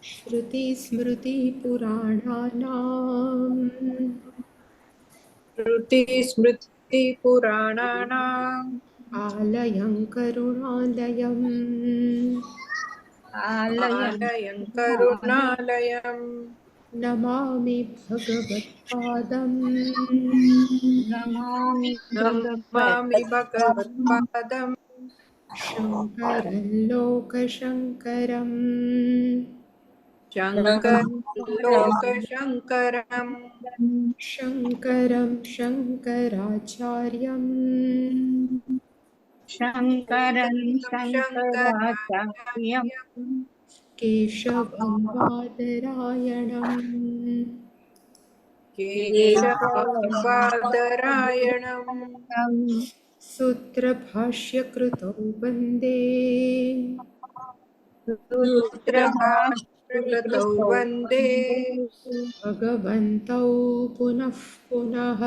श्रुतिस्मृतिपुराणानाम् श्रुतिस्मृतिपुराणानाम् आलयं करुणालयम् आलयं करुणालयम् नमामि भगवत्पादम् नमामि नमामि भगवत्पादम् शङ्करं लोकशङ्करम् लोकशङ्करम् शङ्करं शङ्कराचार्यम् शङ्करं शङ्कराचार्यं शङ्कराचार्यम् केशवं बादरायणम् केशवं बादरायणम् सूत्रभाष्यकृतौ वन्दे सूत्रभाष्यकृतौ वन्दे भगवन्तौ पुनः पुनः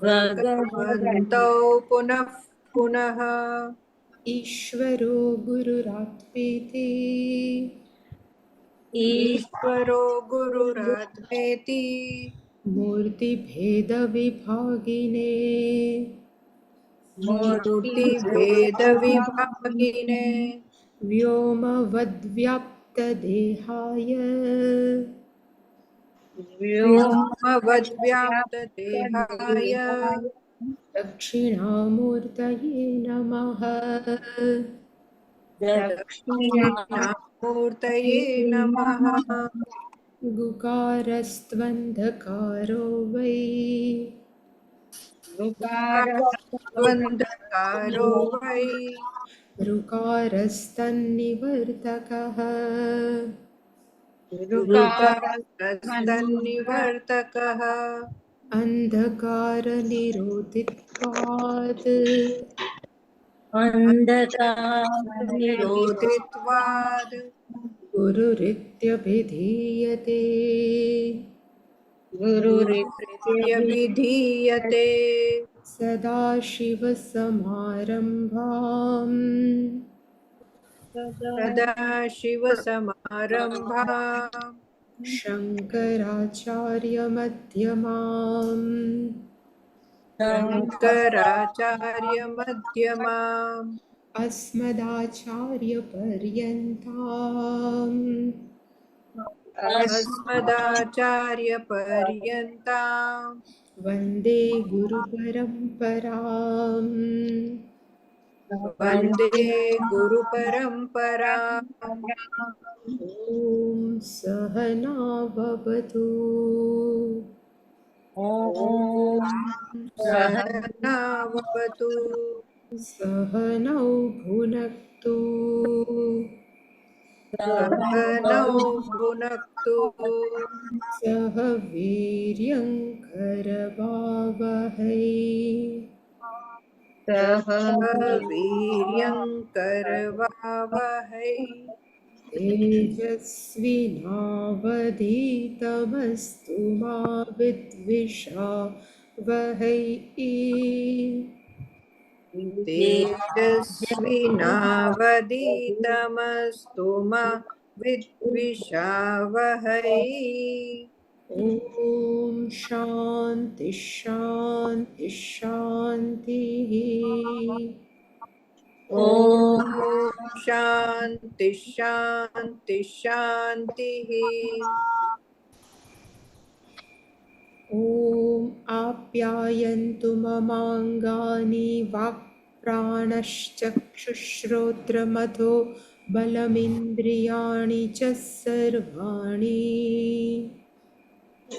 भगवन्तौ पुनः पुनः ईश्वरो गुरुरात्मेति ईश्वरो गुरुरात्मेति मूर्तिभेदविभागिने मूर्तिभेदविभागिने व्योमवद्व्याप्तदेहाय व्योमवद्व्याप्तदेहाय दक्षिणामूर्तये नमः। दक्षिणामूर्तये नमः। गुकारस्त्वन्धकारो वै ऋकारस्त्वन्धकारो वै ऋकारस्तन्निवर्तकः ऋकारस्तन्निवर्तकः अन्धकारनिरोधित्वात् अन्धकारनिरोधित्वात् गुरुरित्यभिधीयते गुरुरित्यभिधीयते। सदाशिवसमारम्भाम् सदाशिवसमारम्भाम् शङ्कराचार्यमध्यमाम् शङ्कराचार्यमध्यमाम् अस्मदाचार्यपर्यन्ताम् अस्मदाचार्यपर्यन्ताम् वन्दे गुरुपरम्पराम् वन्दे गुरुपरम्पराम्। ॐ सहना भवतु ॐ सहनावतु सहनौ भुनक्तु सहनौ भुनक्तु सह वीर्यङ्करवावहै सह वीर्यं करवावहै तेजस्विनावधीतमस्तु मा विद्विषावहै तेजस्विनावधीतमस्तु मा विद्विषावहै। ॐ शान्ति शान्ति शान्तिः ॐ शान्ति शान्ति शान्तिः। ॐ आप्यायन्तु ममाङ्गानि वाक्प्राणश्चक्षुश्रोत्रमथो बलमिन्द्रियाणि च सर्वाणि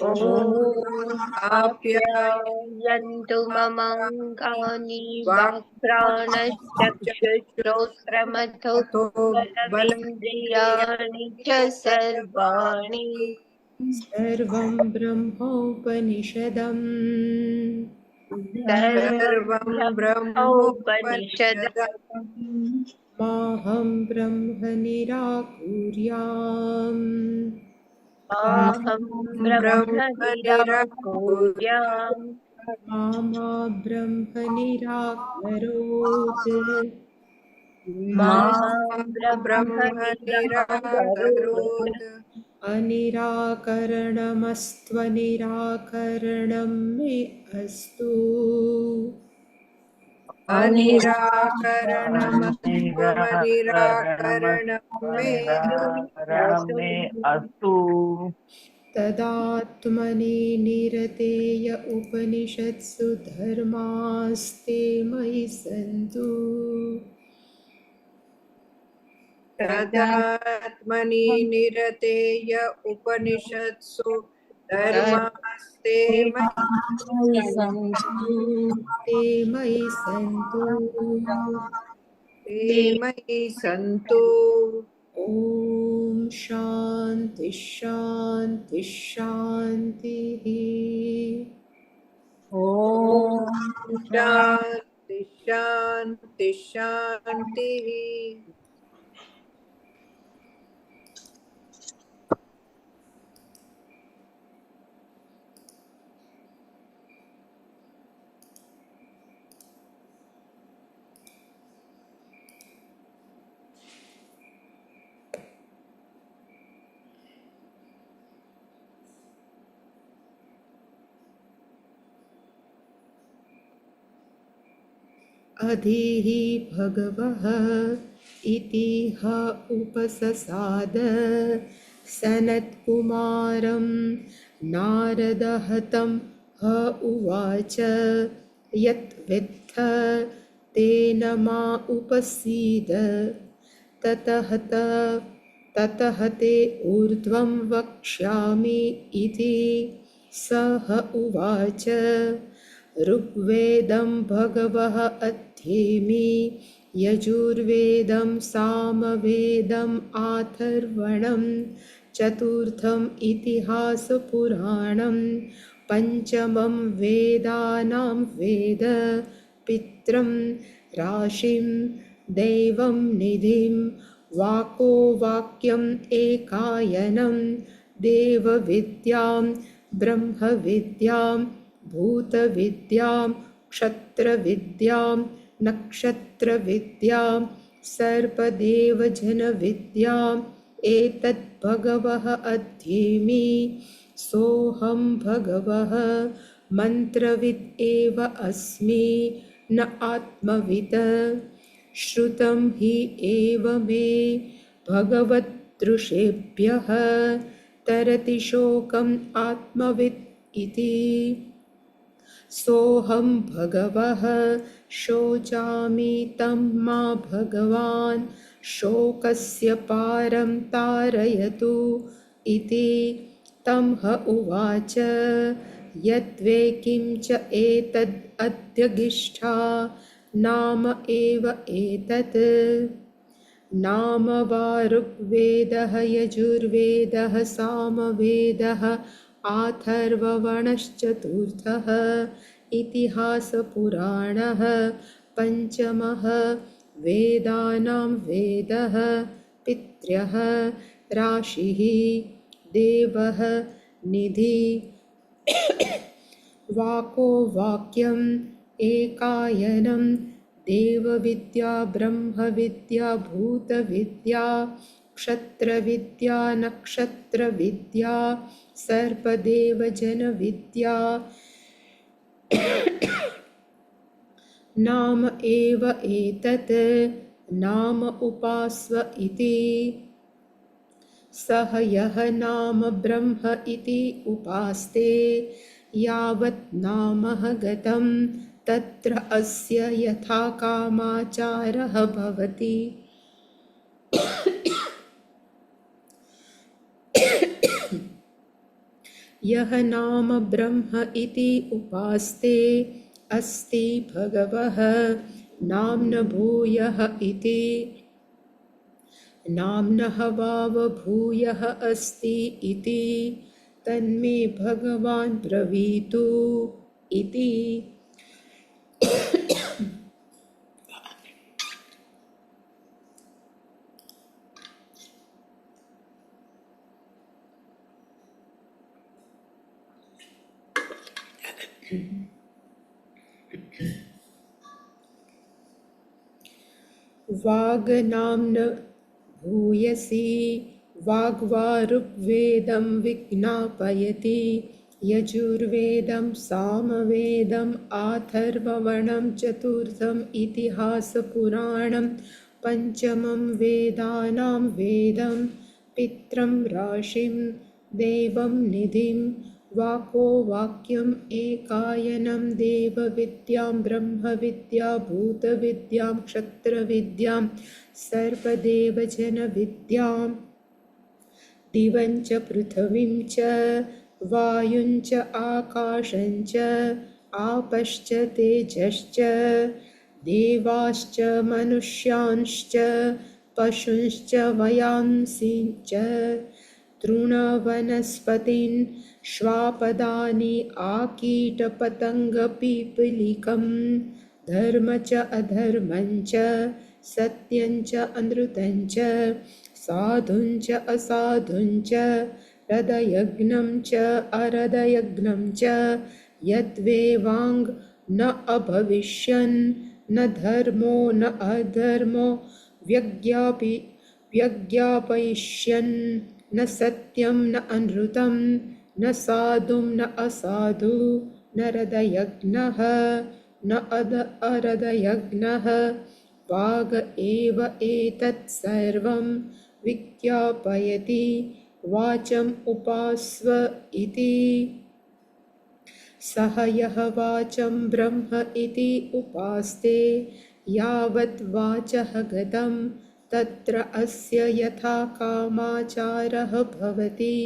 ॐ आप्यायन्तु ममाङ्गानि वाक्प्राणश्चक्षुश्रोत्रमथो बलमिन्द्रियाणि च सर्वाणि सर्वं ब्रह्मोपनिषदम् सर्वं ब्रह्मोपनिषदम् ब्रह्मोपनिषदम् माहं ब्रह्म निराकुर्याम् अहं ब्रह्म ब्रह्मनिराकुर्याम् निराकुर्याम् मा ब्रह्म निराकरोत् मां ब्रह्म ब्रह्म निराकरोत् निराकरोत् अनिराकरणमस्त्वनिराकरणं मे अस्तु। अनिराकरणमस्तु निराकरणं मे निराकरणं मे अस्तु। तदात्मनि निरतेय उपनिषत्सु धर्मास्ते मयि सन्तु। तदात्मनि निरतेय उपनिषत्सु धर्मास्ते ते मयि सन्तु। मयि सन्तु। ॐ शान्ति शान्ति शान्तिः। शान्ति शान्ति शान्तिः। अधीः भगवः इति ह उपससाद सनत्कुमारं नारदहतं ह उवाच यद्वित्थ तेन मा उपसीद ततः ते ऊर्ध्वं वक्ष्यामि इति सः उवाच ऋग्वेदं भगवः अध्येमि यजुर्वेदं सामवेदम् आथर्वणं चतुर्थम् इतिहासपुराणं पञ्चमं वेदानां वेद पित्रं राशिं दैवं निधिं वाको वाक्यम् एकायनं देवविद्यां ब्रह्मविद्यां भूतविद्यां क्षत्रविद्यां नक्षत्रविद्यां सर्पदेवजनविद्याम् एतद्भगवः अध्येमि सोऽहं भगवः मन्त्रविद् एव अस्मि न आत्मवित् श्रुतं हि एव मे भगवदृषेभ्यः तरति शोकम् आत्मवित् इति सोऽहं भगवः शोचामि तं मा भगवान् शोकस्य पारं तारयतु इति तं ह उवाच यद्वे किं च एतद् अध्यगिष्ठा नाम एव एतत् नाम वा ऋग्वेदः यजुर्वेदः सामवेदः आथर्वणश्चतुर्थः इतिहासपुराणः पञ्चमः वेदानां वेदः पित्र्यः राशिः देवः निधि वाको वाक्यम् एकायनं देवविद्या ब्रह्मविद्या भूतविद्या क्षत्रविद्या नक्षत्रविद्या सर्पदेवजनविद्या नाम एव एतत् नाम उपास्व इति सः यः नाम ब्रह्म इति उपास्ते यावत् नामः गतं तत्र अस्य यथा कामाचारः भवति यः नाम ब्रह्म इति उपास्ते अस्ति भगवः नाम्न भूयः इति नाम्नः वावभूयः अस्ति इति तन्मे भगवान् ब्रवीतु इति वाग्नाम्न भूयसी वाग्वा ऋग्वेदं विज्ञापयति यजुर्वेदं सामवेदम् आथर्वणं चतुर्थम् इतिहासपुराणं पञ्चमं वेदानां वेदं पित्रं राशिं देवं निधिं वाको वाक्यम् एकायनं देवविद्यां ब्रह्मविद्या भूतविद्यां क्षत्रविद्यां सर्वदेवजनविद्यां दिवं च पृथिवीं च वायुं च आकाशं च आपश्च तेजश्च देवाश्च मनुष्यांश्च पशुंश्च वयांसिंश्च तृणवनस्पतीन् श्वापदानि आकीटपतङ्गपिपीलिकं धर्म च अधर्मं च सत्यं च अनृतं च साधुं च असाधुं च हृदयज्ञं च अहृदयज्ञं च यद्वेवाङ् न अभविष्यन् न धर्मो न अधर्मो व्यज्ञापयिष्यन् न सत्यं न अनृतं न साधुं न असाधु न हृदयज्ञः न अहृदयज्ञः वाग एव एतत् सर्वं विज्ञापयति वाचम् उपास्व इति सह यः वाचं ब्रह्म इति उपास्ते यावत् वाचः गतं तत्र अस्य यथा कामाचारः भवति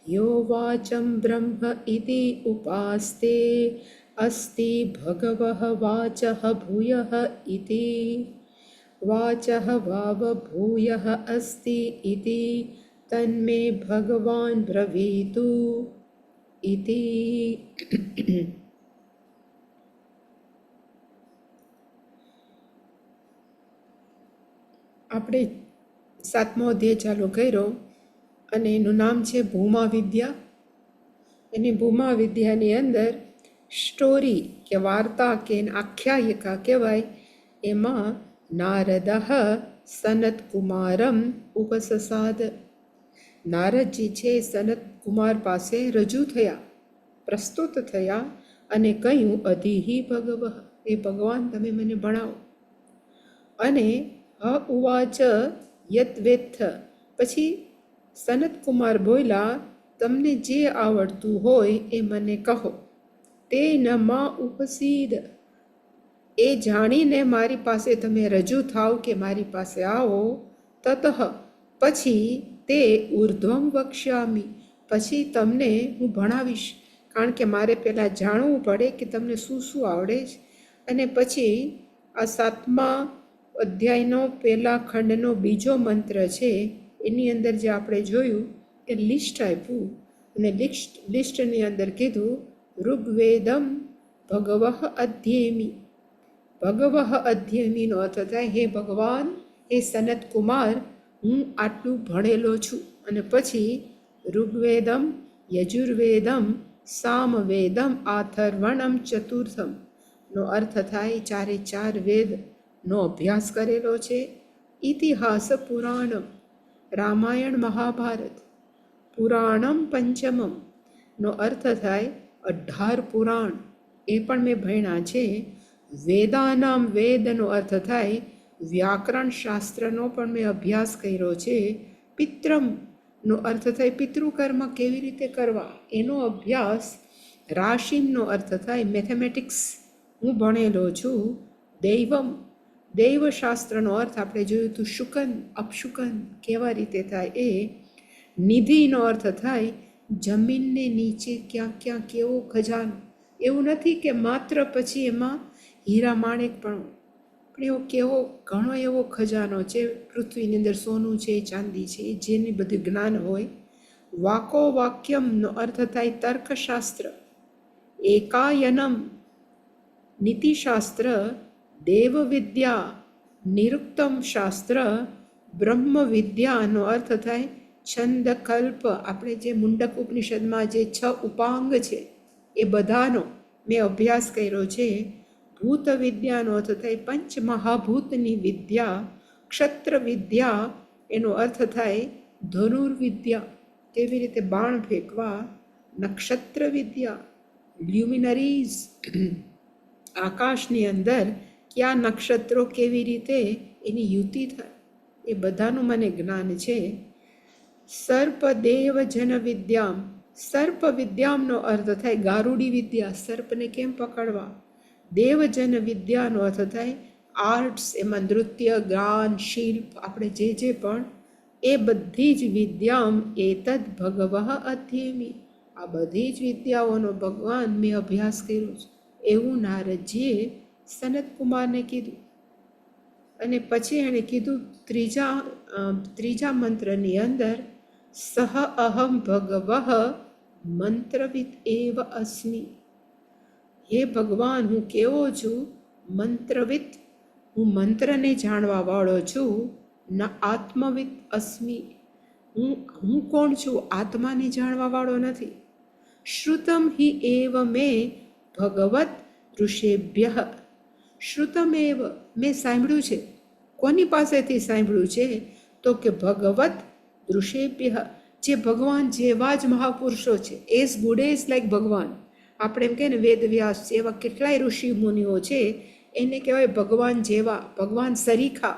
यो वाचं ब्रह्म इति उपास्ते अस्ति भगवः वाचः भूयः इति वाचः वाव भूयः अस्ति इति तन्मे भगवान् ब्रवीतु इति। આપણે 7મો અધ્યાય ચાલુ કર્યો અને એનું નામ છે ભૂમા વિદ્યા. એની ભૂમા વિદ્યાની અંદર સ્ટોરી કે વાર્તા કે આખ્યાયિકા કહેવાય. એમાં નારદઃ સનત કુમારમ ઉપસસાદ, નારદજી છે સનત કુમાર પાસે રજૂ થયા, પ્રસ્તુત થયા અને કહ્યું અધિહિ ભગવઃ, એ ભગવાન તમે મને ભણાવો. અને ઉવાચ યત્વેત્થ, પછી સનત કુમાર બોલ્યા તમને જે આવડતું હોય એ મને કહો. તે ન મા ઉપસીદ, એ જાણીને મારી પાસે તમે રજૂ થાવ કે મારી પાસે આવો. તતઃ, પછી તે ઉર્ધ્વમ વક્ષ્યામિ, પછી તમને હું ભણાવીશ. કારણ કે મારે પહેલાં જાણવું પડે કે તમને શું શું આવડે છે. અને પછી આ 7મા અધ્યાયનો પહેલા ખંડનો બીજો મંત્ર છે, એની અંદર જે આપણે જોયું એ લિસ્ટ આપ્યું અને લિસ્ટની અંદર કીધું ઋગ્વેદમ ભગવઃ અધ્યેમિ. ભગવઃ અધ્યેમિનો અર્થ થાય હે ભગવાન, હે સનત કુમાર, હું આટલું ભણેલો છું. અને પછી ઋગ્વેદમ યજુર્વેદમ સામવેદમ આથર્વણમ ચતુર્થમ નો અર્થ થાય ચારે ચાર વેદનો અભ્યાસ કરેલો છે. ઇતિહાસ પુરાણમ, રામાયણ મહાભારત. પુરાણમ પંચમમ નો અર્થ થાય 18 પુરાણ, એ પણ મેં ભણ્યા છે. વેદાનામ, વેદનો અર્થ થાય વ્યાકરણ શાસ્ત્રનો પણ મેં અભ્યાસ કર્યો છે. પિત્રમ નો અર્થ થાય પિતૃકર્મ કેવી રીતે કરવા, એનો અભ્યાસ. રાશિમનો અર્થ થાય મેથેમેટિક્સ, હું ભણેલો છું. દૈવમ, દૈવશાસ્ત્રનો અર્થ આપણે જોયું હતું શુકન અપશુકન કેવા રીતે થાય એ. નિધિનો અર્થ થાય જમીનને નીચે ક્યાં ક્યાં કેવો ખજાનો. એવું નથી કે માત્ર પછી એમાં હીરા માણેક પણ એવો કેવો ઘણો એવો ખજાનો છે પૃથ્વીની અંદર, સોનું છે ચાંદી છે, જેની બધું જ્ઞાન હોય. વાકો વાક્યમનો અર્થ થાય તર્કશાસ્ત્ર. એકાયનમ નીતિશાસ્ત્ર. દેવવિદ્યા નિરુક્તમ શાસ્ત્ર. બ્રહ્મ વિદ્યાનો અર્થ થાય છંદકલ્પ. આપણે જે મુંડક ઉપનિષદમાં જે 6 ઉપાંગ છે એ બધાનો મેં અભ્યાસ કર્યો છે. ભૂત વિદ્યાનો અર્થ થાય પંચ મહાભૂતની વિદ્યા. ક્ષત્ર વિદ્યા એનો અર્થ થાય ધનુર્વિદ્યા, કેવી રીતે બાણ ફેંકવા. નક્ષત્ર વિદ્યા, લ્યુમિનરીઝ, આકાશની અંદર કયા નક્ષત્રો કેવી રીતે એની યુતિ થાય એ બધાનું મને જ્ઞાન છે. સર્પદેવ જન વિદ્યામ, સર્પ વિદ્યામનો અર્થ થાય ગારુડી વિદ્યા, સર્પને કેમ પકડવા. દેવજન વિદ્યાનો અર્થ થાય આર્ટ્સ, એમાં નૃત્ય, ગાન, શિલ્પ, આપણે જે પણ એ બધી જ વિદ્યામ એતદ ભગવઃ અધ્યેમી, આ બધી જ વિદ્યાઓનો ભગવાન મેં અભ્યાસ કર્યો છે, એવું નારદજીએ સનત કુમારને કીધું. અને પછી એણે કીધું ત્રીજા મંત્રની અંદર સહ અહમ ભગવઃ મંત્રવિદ એવ અસ્મિ, હે ભગવાન હું કેવો છું, મંત્રવિદ, હું મંત્રને જાણવા વાળો છું. ન આત્મવિદ અસ્મિ, હું કોણ છું, આત્માને જાણવા વાળો નથી. શ્રુતમ હિ એવ મે ભગવત ઋષેભ્ય, શ્રુતમ એવ, મેં સાંભળ્યું છે. કોની પાસેથી સાંભળ્યું છે? તો કે ભગવત ઋષેભ્ય, જે ભગવાન જેવા જ મહાપુરુષો છે, એઝ ગુડ એઝ લાઈક ભગવાન. આપણે એમ કહે ને વેદવ્યાસ જેવા કેટલાય ઋષિ મુનિઓ છે, એને કહેવાય ભગવાન જેવા, ભગવાન સરીખા,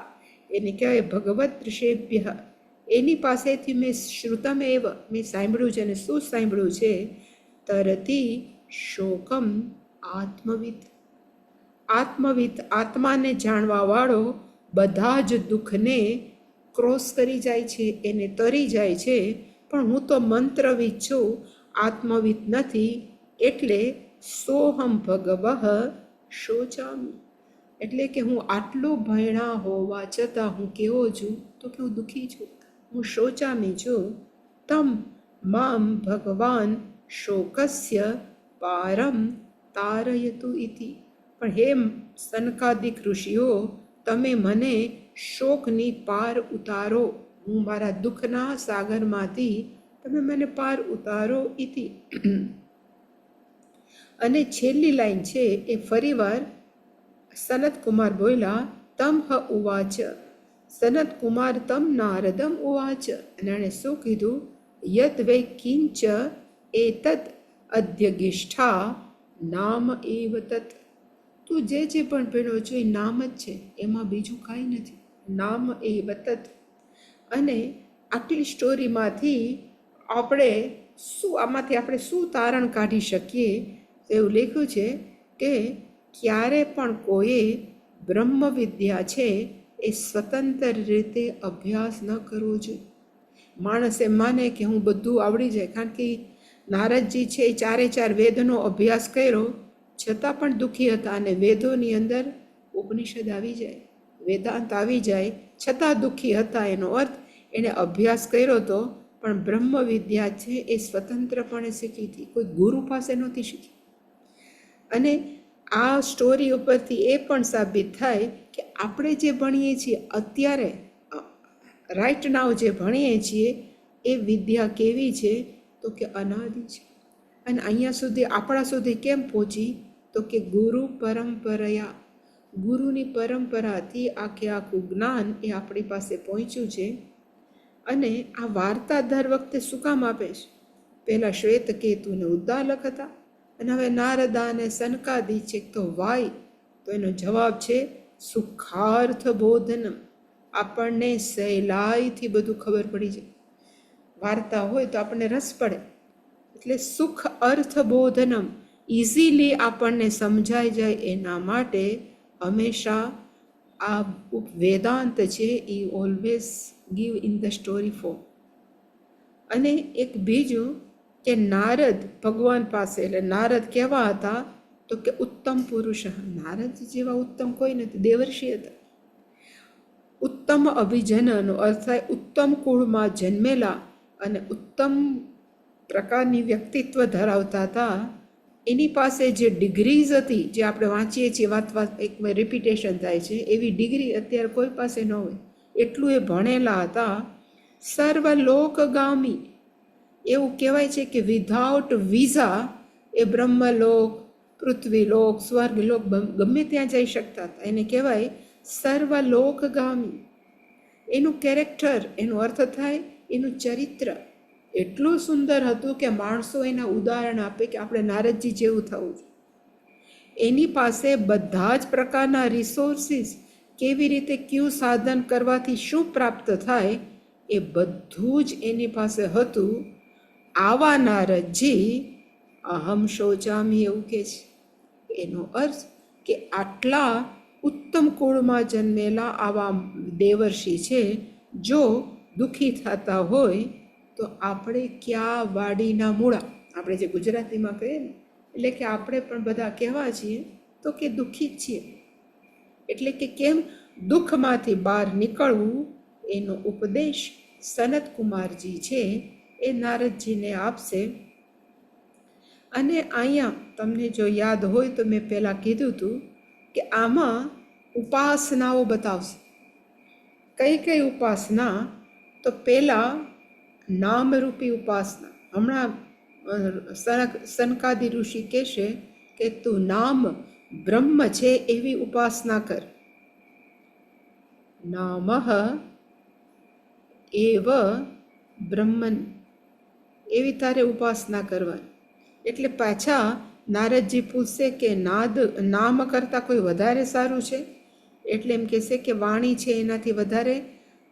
એને કહેવાય ભગવત ઋષેભ્ય. એની પાસેથી મેં શ્રુતમ એવ, મેં સાંભળ્યું છે. અને શું સાંભળ્યું છે? તરતી શોકમ આત્મવિદ, આત્મવિદ, આત્માને જાણવા વાળો બધા જ દુઃખને ક્રોસ કરી જાય છે, એને તરી જાય છે. પણ હું તો મંત્રવિદ છું, આત્મવિદ નથી. એટલે સોહમ ભગવઃ શોચામી, એટલે કે હું આટલો ભણ્યા હોવા છતાં હું કેવો છું? તો કે હું દુઃખી છું, હું શોચામી છું. તમ મામ ભગવાન શોકસ્ય પારમ તારયતુ ઇતિ, પણ હે સનકાદિક ઋષિઓ, તમે મને શોકની પાર ઉતારો, હું મારા દુઃખના સાગરમાંથી તમે મને પાર ઉતારો. ઇતિ. અને છેલ્લી લાઈન છે એ ફરીવાર સનત કુમાર બોલ્યા, તમ હ ઉવાચ, સનત કુમાર તમ નારદમ ઉવાચ, અને એણે શું કીધું? યદ વૈ કિંચ એતદ અધ્યગિષ્ઠા નામ એવ તત, તું જે પણ ભણ્યો છો એ નામ જ છે, એમાં બીજું કાંઈ નથી. નામ એવ તત. અને આટલી સ્ટોરીમાંથી આપણે શું તારણ કાઢી શકીએ? એવું લખ્યું છે કે ક્યારે પણ કોઈએ બ્રહ્મ વિદ્યા છે એ સ્વતંત્ર રીતે અભ્યાસ ન કરવો જોઈએ. માણસ એમ માને કે હું બધું આવડી જાય, કારણ કે નારદજી છે એ 4 વેદનો અભ્યાસ કર્યો છતાં પણ દુઃખી હતા. અને વેદોની અંદર ઉપનિષદ આવી જાય, વેદાંત આવી જાય, છતાં દુઃખી હતા. એનો અર્થ એણે અભ્યાસ કર્યો હતો, પણ બ્રહ્મ વિદ્યા છે એ સ્વતંત્રપણે શીખી હતી, કોઈ ગુરુ પાસે નહોતી શીખી. અને આ સ્ટોરી ઉપરથી એ પણ સાબિત થાય કે આપણે જે ભણીએ છીએ અત્યારે, રાઈટ નાવ જે ભણીએ છીએ એ વિદ્યા કેવી છે? તો કે અનાદિ છે. અને અહીંયા સુધી આપણા સુધી કેમ પહોંચી? તો કે ગુરુ પરંપરાયા, ગુરુની પરંપરાથી આખું જ્ઞાન એ આપણી પાસે પહોંચ્યું છે. અને આ વાર્તા દર વખતે શું કામ આપે છે? પહેલાં શ્વેતકેતુને ઉદ્દાલક હતા, અને હવે નારદા અને સનકાદી છે, તો વાય? તો એનો જવાબ છે સુખાર્થ બોધનમ, આપણને સહેલાઈથી બધું ખબર પડી જાય. વાર્તા હોય તો આપણને રસ પડે, એટલે સુખ અર્થ બોધનમ, ઇઝીલી આપણને સમજાઈ જાય. એના માટે હંમેશા આ વેદાંત છે એ always give in the story form. અને એક બીજું કે નારદ ભગવાન પાસે, એટલે નારદ કેવા હતા? તો કે ઉત્તમ પુરુષ. નારદ જેવા ઉત્તમ કોઈ નથી, દેવર્ષિ હતા. ઉત્તમ અભિજનનો અર્થ થાય ઉત્તમ કુળમાં જન્મેલા અને ઉત્તમ પ્રકારની વ્યક્તિત્વ ધરાવતા હતા. એની પાસે જે ડિગ્રીઝ હતી, જે આપણે વાંચીએ છીએ, વાત એક રિપીટેશન થાય છે, એવી ડિગ્રી અત્યારે કોઈ પાસે ન હોય, એટલું એ ભણેલા હતા. સર્વલોકગામી, એવું કહેવાય છે કે વિધાઉટ વિઝા એ બ્રહ્મલોક, પૃથ્વીલોક, સ્વર્ગલોક ગમે ત્યાં જઈ શકતા હતા. એને કહેવાય સર્વલોકગામી. એનું કેરેક્ટર, એનો અર્થ થાય એનું ચરિત્ર એટલું સુંદર હતું કે માણસો એના ઉદાહરણ આપે કે આપણે નારદજી જેવું થવું જોઈએ. એની પાસે બધા જ પ્રકારના રિસોર્સિસ, કેવી રીતે કયું સાધન કરવાથી શું પ્રાપ્ત થાય એ બધું જ એની પાસે હતું. આવા નારદજી અહમ શોચામી એવું કહે છે. એનો અર્થ કે આટલા ઉત્તમ કુળમાં જન્મેલા આવા દેવર્ષિ છે, જો દુઃખી થતા હોય તો આપણે ક્યાં વાડીના મૂળા, આપણે જે ગુજરાતીમાં કહીએ ને, એટલે કે આપણે પણ બધા કહેવા છીએ તો કે દુઃખી જ છીએ. એટલે કે કેમ દુઃખમાંથી બહાર નીકળવું એનો ઉપદેશ સનત કુમારજી છે એ નારદજીને આપશે. અને અહીંયા તમને જો યાદ હોય તો મેં પહેલાં કીધું હતું કે આમાં ઉપાસનાઓ બતાવશે. કઈ કઈ ઉપાસના? તો પહેલાં નામરૂપી ઉપાસના. હમણાં સનકાદિ ઋષિ કહેશે કે તું નામ બ્રહ્મ છે એવી ઉપાસના કર. નામઃ એવ બ્રહ્મન, એવી તારે ઉપાસના કરવાની. એટલે પાછા નારદજી પૂછશે કે નામ કરતાં કોઈ વધારે સારું છે? એટલે એમ કહેશે કે વાણી છે એનાથી વધારે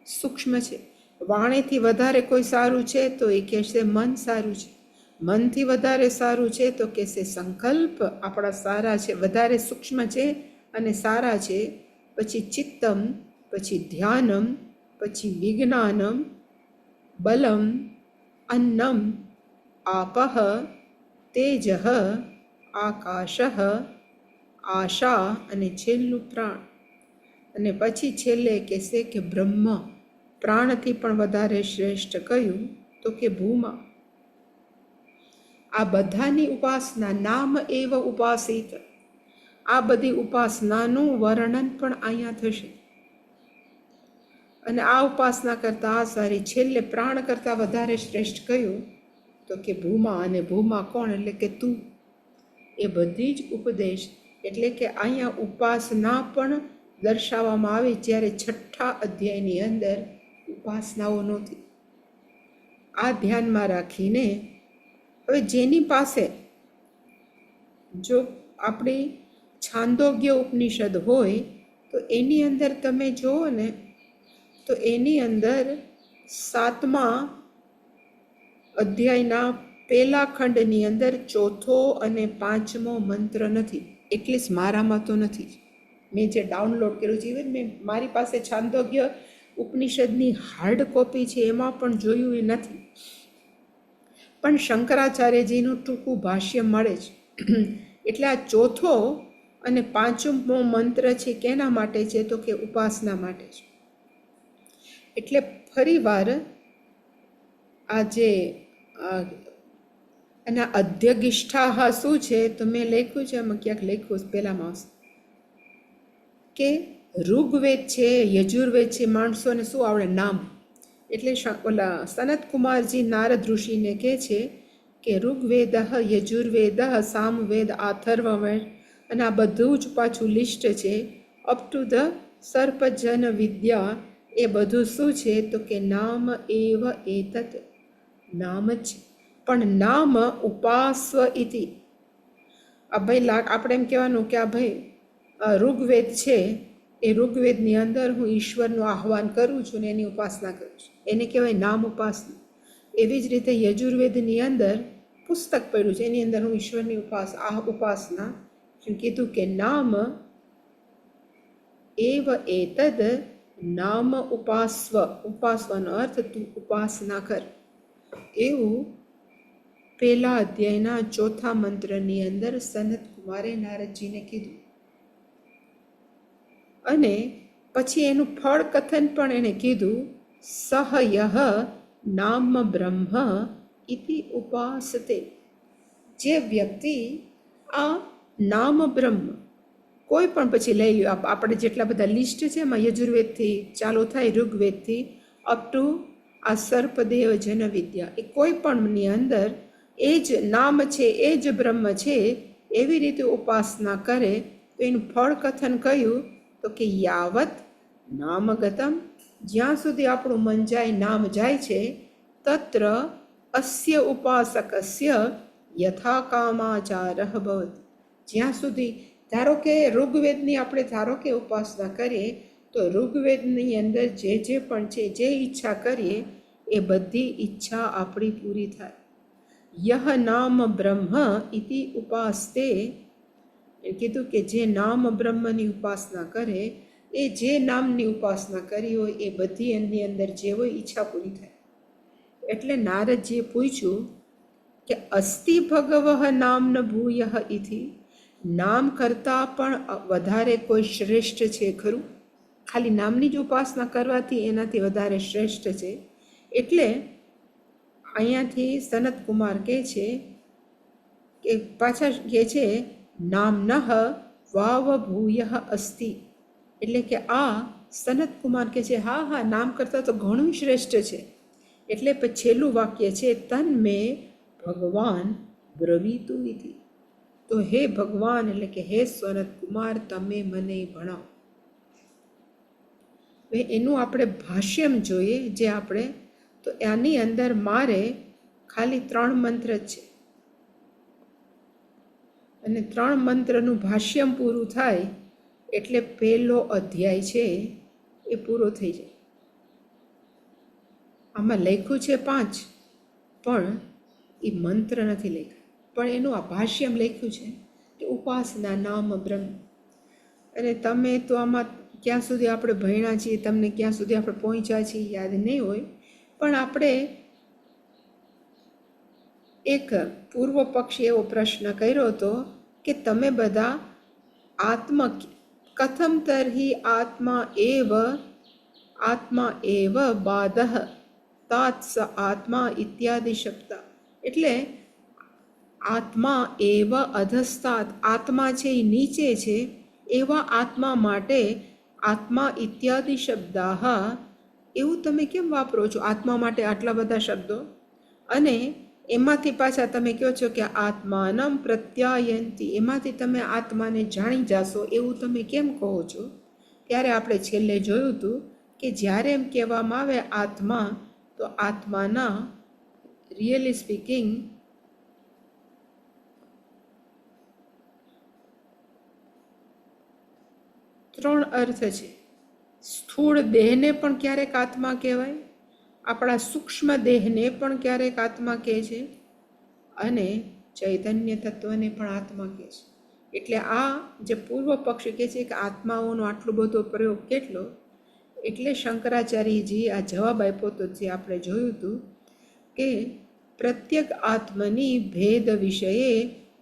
સૂક્ષ્મ છે. વાણીથી વધારે કોઈ સારું છે તો એ કહેશે મન સારું છે. મનથી વધારે સારું છે તો કહેશે સંકલ્પ આપણા સારા છે, વધારે સૂક્ષ્મ છે અને સારા છે. પછી ચિત્તમ, પછી ધ્યાનમ, પછી વિજ્ઞાનમ, બલમ, અન્નમ, આપઃ, તેજઃ, આકાશ, આશા અને છેલ્લું પ્રાણ. અને પછી છેલ્લે કહેશે કે બ્રહ્મ, પ્રાણથી પણ વધારે શ્રેષ્ઠ કયું તો કે ભૂમા. આ બધાની ઉપાસના નામ એવ ઉપાસિત, આ બધી ઉપાસનાનું વર્ણન પણ અહીંયા થશે. અને આ ઉપાસના કરતાં આ સારી, છેલ્લે પ્રાણ કરતાં વધારે શ્રેષ્ઠ કયું તો કે ભૂમા. અને ભૂમા કોણ? એટલે કે તું. એ બધી જ ઉપદેશ, એટલે કે અહીંયા ઉપાસના પણ દર્શાવવામાં આવી, જ્યારે 6થા અધ્યાયની અંદર ઉપાસનાઓ નહોતી. આ ધ્યાનમાં રાખીને હવે જેની પાસે, જો આપણી છાંદોગ્ય ઉપનિષદ હોય તો એની અંદર તમે જુઓ ને તો એની અંદર 7મા અધ્યાયના પહેલા ખંડની અંદર 4થો અને 5મો મંત્ર નથી. એટલીસ્ટ મારામાં તો નથી. મેં જે ડાઉનલોડ કર્યું છે, ઇવન મેં મારી પાસે છાંદોગ્ય ઉપનિષદની હાર્ડ કોપી છે, એમાં પણ જોયું એ નથી. પણ શંકરાચાર્યજીનું ટૂંકું ભાષ્ય મળે છે. એટલે આ 4થો અને 5મો મંત્ર છે કેના માટે છે તો કે ઉપાસના માટે છે. એટલે ફરીવાર આ જે અને અધ્યગિષ્ઠા શું છે તો મેં લખ્યું છે, આમાં ક્યાંક લખ્યું પહેલામાં કે ઋગ્વેદ છે, યજુર્વેદ છે, માણસોને શું આવડે? નામ. એટલે ઓલા સનત કુમારજી નારદ ઋષિને કહે છે કે ઋગ્વેદ, યજુર્વેદ, સામવેદ, અથર્વવેદ, અને આ બધું જ પાછું લિસ્ટ છે અપ ટુ ધ સર્પજન વિદ્યા. એ બધું શું છે તો કે નામ એવ એતત, નામ જ. પણ નામ ઉપાસ્વ ઇતિ. આ ભાઈ આપણે એમ કહેવાનું કે આ ભાઈ ઋગ્વેદ છે, એ ઋગ્વેદની અંદર હું ઈશ્વરનું આહ્વાન કરું છું ને એની ઉપાસના કરું છું, એને કહેવાય નામ ઉપાસના. એવી જ રીતે યજુર્વેદની અંદર પુસ્તક પડ્યું છે, એની અંદર હું ઈશ્વરની ઉપાસના કીધું કે નામ એવ એતદ નામ ઉપાસ્વ. ઉપાસવાનો અર્થ તું ઉપાસના કર. એવું પહેલા અધ્યાયના 4થા મંત્રની અંદર સનત કુમારે નારદજીને કીધું. અને પછી એનું ફળ કથન પણ એણે કીધું, સહયઃ નામ બ્રહ્મ ઇતિ ઉપાસતે. જે વ્યક્તિ આ નામ બ્રહ્મ કોઈ પણ, પછી લઈ લ્યો આપણે જેટલા બધા લિસ્ટ છે એમાં યજુર્વેદથી ચાલુ થાય, ઋગ્વેદથી અપ ટુ આ સર્પદેવ જન વિદ્યા, એ કોઈ પણની અંદર એ જ નામ છે, એ જ બ્રહ્મ છે, એવી રીતે ઉપાસના કરે તો એનું ફળ કથન કયું તો કે યાવત નામગતમ જ્યાં સુધી આપણું મન જાય, નામ જાય છે, તત્ર અસ્ય ઉપાસકસ્ય યથા કામાચારઃ ભવતિ. જ્યાં સુધી ધારો કે ઋગ્વેદની આપણે ધારો કે ઉપાસના કરીએ તો ઋગ્વેદની અંદર જે પણ છે, જે ઈચ્છા કરીએ એ બધી ઈચ્છા આપણી પૂરી થાય. યહ નામ બ્રહ્મ ઇતિ ઉપાસ્તે, એ કીધું કે જે નામ બ્રહ્મની ઉપાસના કરે, એ જે નામની ઉપાસના કરી હોય એ બધી એની અંદર જે હોય ઈચ્છા પૂરી થાય. એટલે નારદજીએ પૂછ્યું કે અસ્તિ ભગવઃ નામ્ન ભૂયઃ ઇતિ, નામ કરતાં પણ વધારે કોઈ શ્રેષ્ઠ છે ખરું? ખાલી નામની જ ઉપાસના કરવાથી એનાથી વધારે શ્રેષ્ઠ છે. એટલે અહીંયાથી સનત કુમાર કહે છે કે પાછા કહે છે નામનઃ વાવ ભૂયઃ અસ્તિ. એટલે કે આ સનત કુમાર કહે છે હા હા, નામ કરતાં તો ઘણું શ્રેષ્ઠ છે. એટલે પછી છેલ્લું વાક્ય છે તન મે ભગવાન બ્રવીતુ ઇતિ. તો હે ભગવાન એટલે કે હે સનત કુમાર, તમે મને ભણાવો. હવે એનું આપણે ભાષ્યમ જોઈએ જે આપણે, તો આની અંદર મારે ખાલી 3 મંત્ર જ છે અને 3 મંત્રનું ભાષ્યમ પૂરું થાય એટલે પહેલો અધ્યાય છે એ પૂરો થઈ જાય. આમાં લખ્યું છે 5, પણ એ મંત્ર નથી લખ્યા, પણ એનું આ ભાષ્યમ લખ્યું છે કે ઉપાસના નામ બ્રહ્મ. અને તમે તો આમાં ક્યાં સુધી આપણે ભણ્યા છીએ, તમને ક્યાં સુધી આપણે પહોંચ્યા છીએ યાદ નહીં હોય, પણ આપણે એક પૂર્વ પક્ષી એવો પ્રશ્ન કર્યો હતો કે તમે બધા કથમ તર્હિ આત્મા એવ બાધઃ તાત સ આત્મા ઇત્યાદિ શબ્દ. એટલે આત્મા એવ અધસ્તાત, આત્મા છે એ નીચે છે, એવા આત્મા માટે આત્મા ઇત્યાદિ શબ્દાહ, એવું તમે કેમ વાપરો છો? આત્મા માટે આટલા બધા શબ્દો, અને એમાંથી પાછા તમે કહો છો કે આત્માનમ પ્રત્યાયંતિ, એમાંથી તમે આત્માને જાણી જાશો એવું તમે કેમ કહો છો? ત્યારે આપણે છેલ્લે જોયું હતું કે જ્યારે એમ કહેવામાં આવે આત્મા, તો આત્માના રિયલી સ્પીકિંગ ત્રણ અર્થ છે. સ્થૂળ દેહને પણ ક્યારેક આત્મા કહેવાય, આપણા સૂક્ષ્મ દેહને પણ ક્યારેક આત્મા કહે છે, અને ચૈતન્ય તત્વને પણ આત્મા કહે છે. એટલે આ જે પૂર્વ પક્ષી કહે છે કે આત્માઓનો આટલો બધો પ્રયોગ કેટલો, એટલે શંકરાચાર્યજી આ જવાબ આપ્યો તો જે આપણે જોયું હતું કે પ્રત્યેક આત્મની ભેદ વિષયે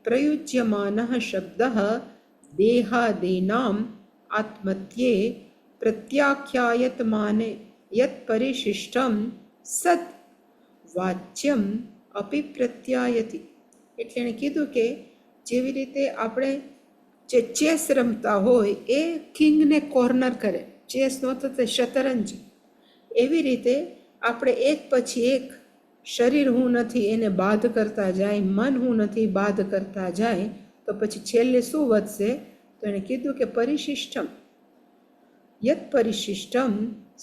પ્રયુજ્યમાન શબ્દ દેહાદીનામ આત્મત્યે પ્રત્યાખ્યાયતમાને યત પરિશિષ્ટમ સત વાચ્યમ અપી પ્રત્યાયતિ. એટલે એણે કીધું કે જેવી રીતે આપણે જે ચેસ રમતા હોય એ કિંગને કોર્નર કરે, ચેસ નહોતો તે શતરંજ, એવી રીતે આપણે એક પછી એક શરીર હું નથી એને બાધ કરતા જાય, મન હું નથી બાધ કરતા જાય, તો પછી છેલ્લે શું વધશે? તો એણે કીધું કે પરિશિષ્ટમ, યત પરિશિષ્ટમ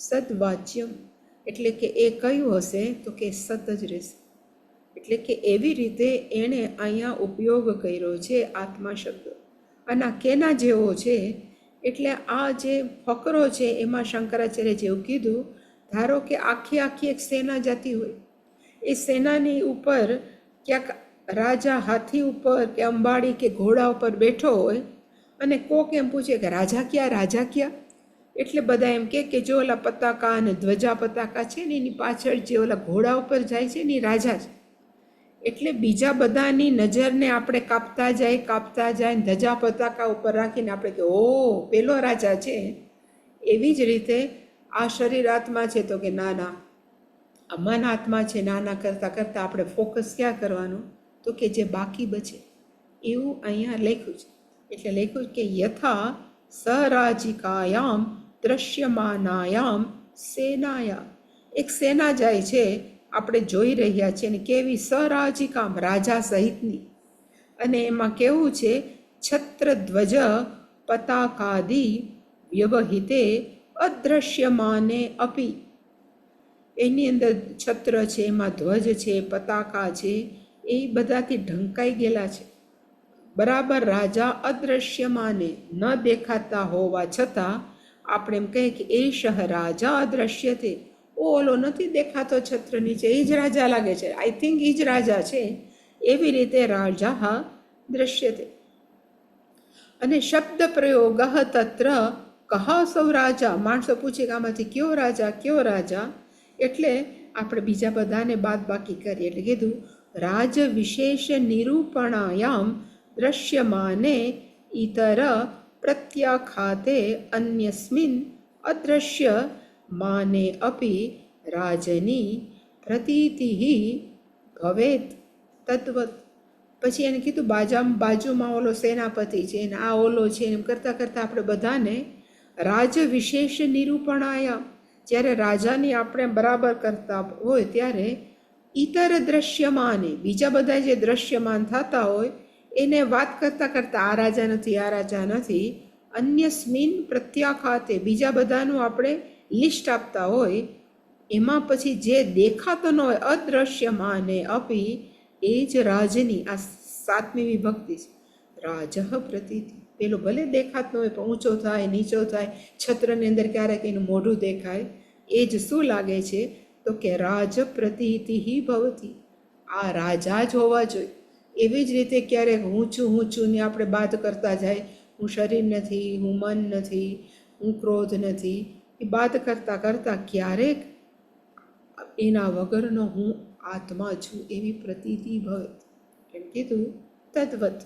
સદવાચ્યમ, એટલે કે એ કયું હશે? તો કે સત જ રહેશે. એટલે કે એવી રીતે એણે અહીંયા ઉપયોગ કર્યો છે આત્મા શબ્દ. અને આ કેના જેવો છે? એટલે આ જે ફકરો છે એમાં શંકરાચાર્ય જેવું કીધું, ધારો કે આખી એક સેના જતી હોય, એ સેનાની ઉપર ક્યાંક રાજા હાથી ઉપર કે અંબાડી કે ઘોડા ઉપર બેઠો હોય, અને કોક એમ પૂછે કે રાજા ક્યાં? એટલે બધા એમ કે જો ઓલા પતાકા અને ધ્વજા પતાકા છે ને એની પાછળ જે ઓલા ઘોડા ઉપર જાય છે ને એ રાજા છે. એટલે બીજા બધાની નજરને આપણે કાપતા જાય ને ધજા પતાકા ઉપર રાખીને આપણે કે ઓ પેલો રાજા છે. એવી જ રીતે આ શરીર આત્મા છે, તો કે ના આ મન આત્મા છે. નાના કરતાં આપણે ફોકસ ક્યાં કરવાનું? તો કે જે બાકી બચે એવું અહીંયા લખ્યું છે. એટલે લખ્યું કે યથા સરાજિકાયામ દ્રશ્યમાનાયામ સેનાયામ, એક સેના જાય છે આપણે જોઈ રહ્યા છીએ, ને કેવી સરાજિકામ, રાજા સહિતની, અને એમાં કેવું છે છત્ર ધ્વજ પતાકાદિ વ્યવહિતે અદ્રશ્યમાને અપી, એની અંદર છત્ર છે, એમાં ધ્વજ છે, પતાકા છે, એ બધાથી ઢંકાઈ ગયેલા છે. બરાબર રાજા અદ્રશ્યમાને, ન દેખાતા હોવા છતાં આપણે એમ કહીએ કે એ શહ રાજા અદ્રશ્ય તે, ઓલો નથી દેખાતો છત્ર નીચે, એ જ રાજા લાગે છે, આઈ થિંક એ જ રાજા છે. એવી રીતે રાજા દ્રશ્યતે. અને શબ્દ પ્રયોગ તત્ર કહ સૌ રાજા, માણસો પૂછે કે આમાંથી કયો રાજા કયો રાજા, એટલે આપણે બીજા બધાને બાદ બાકી કરીએ. એટલે કીધું રાજ વિશેષ નિરૂપણાયામ દ્રશ્યમાને ઇતર પ્રત્યાખાતે અન્યસ્મિન અદ્રશ્ય માને અપી રાજની પ્રતીતિઃ ભવેત તદ્વત. પછી એને કીધું બાજુમાં ઓલો સેનાપતિ છે ને આ ઓલો છે, એમ કરતાં કરતાં આપણે બધાને રાજ વિશેષ નિરૂપણાયામ, જ્યારે રાજાની આપણે બરાબર કરતા હોય ત્યારે ઇતર દ્રશ્યમાને, બીજા બધા જે દ્રશ્યમાન થતા હોય એને વાત કરતાં કરતાં આ રાજા નથી આ રાજા નથી, અન્યસ્મિન પ્રત્યાખાતે, બીજા બધાનું આપણે લિસ્ટ આપતા હોય એમાં પછી જે દેખાતો ન હોય અદ્રશ્યમાને અપી, એ જ રાજની, આ 7મી વિભક્તિ છે. રાજ પ્રતીતિ, પેલો ભલે દેખાતો હોય પણ ઊંચો થાય નીચો થાય, છત્રની અંદર ક્યારેક એનું મોઢું દેખાય, એ જ શું લાગે છે તો કે રાજ પ્રતીતિ ભવતી, આ રાજા જ હોવા જોઈએ. એવી જ રીતે ક્યારેક ઊંચું ને આપણે બાદ કરતા જાય, હું શરીર નથી, હું મન નથી, હું ક્રોધ નથી, એ બાદ કરતાં કરતાં ક્યારેક એના વગરનો હું આત્મા છું એવી પ્રતીતિ ભવે. એમ કીધું તદ્વત.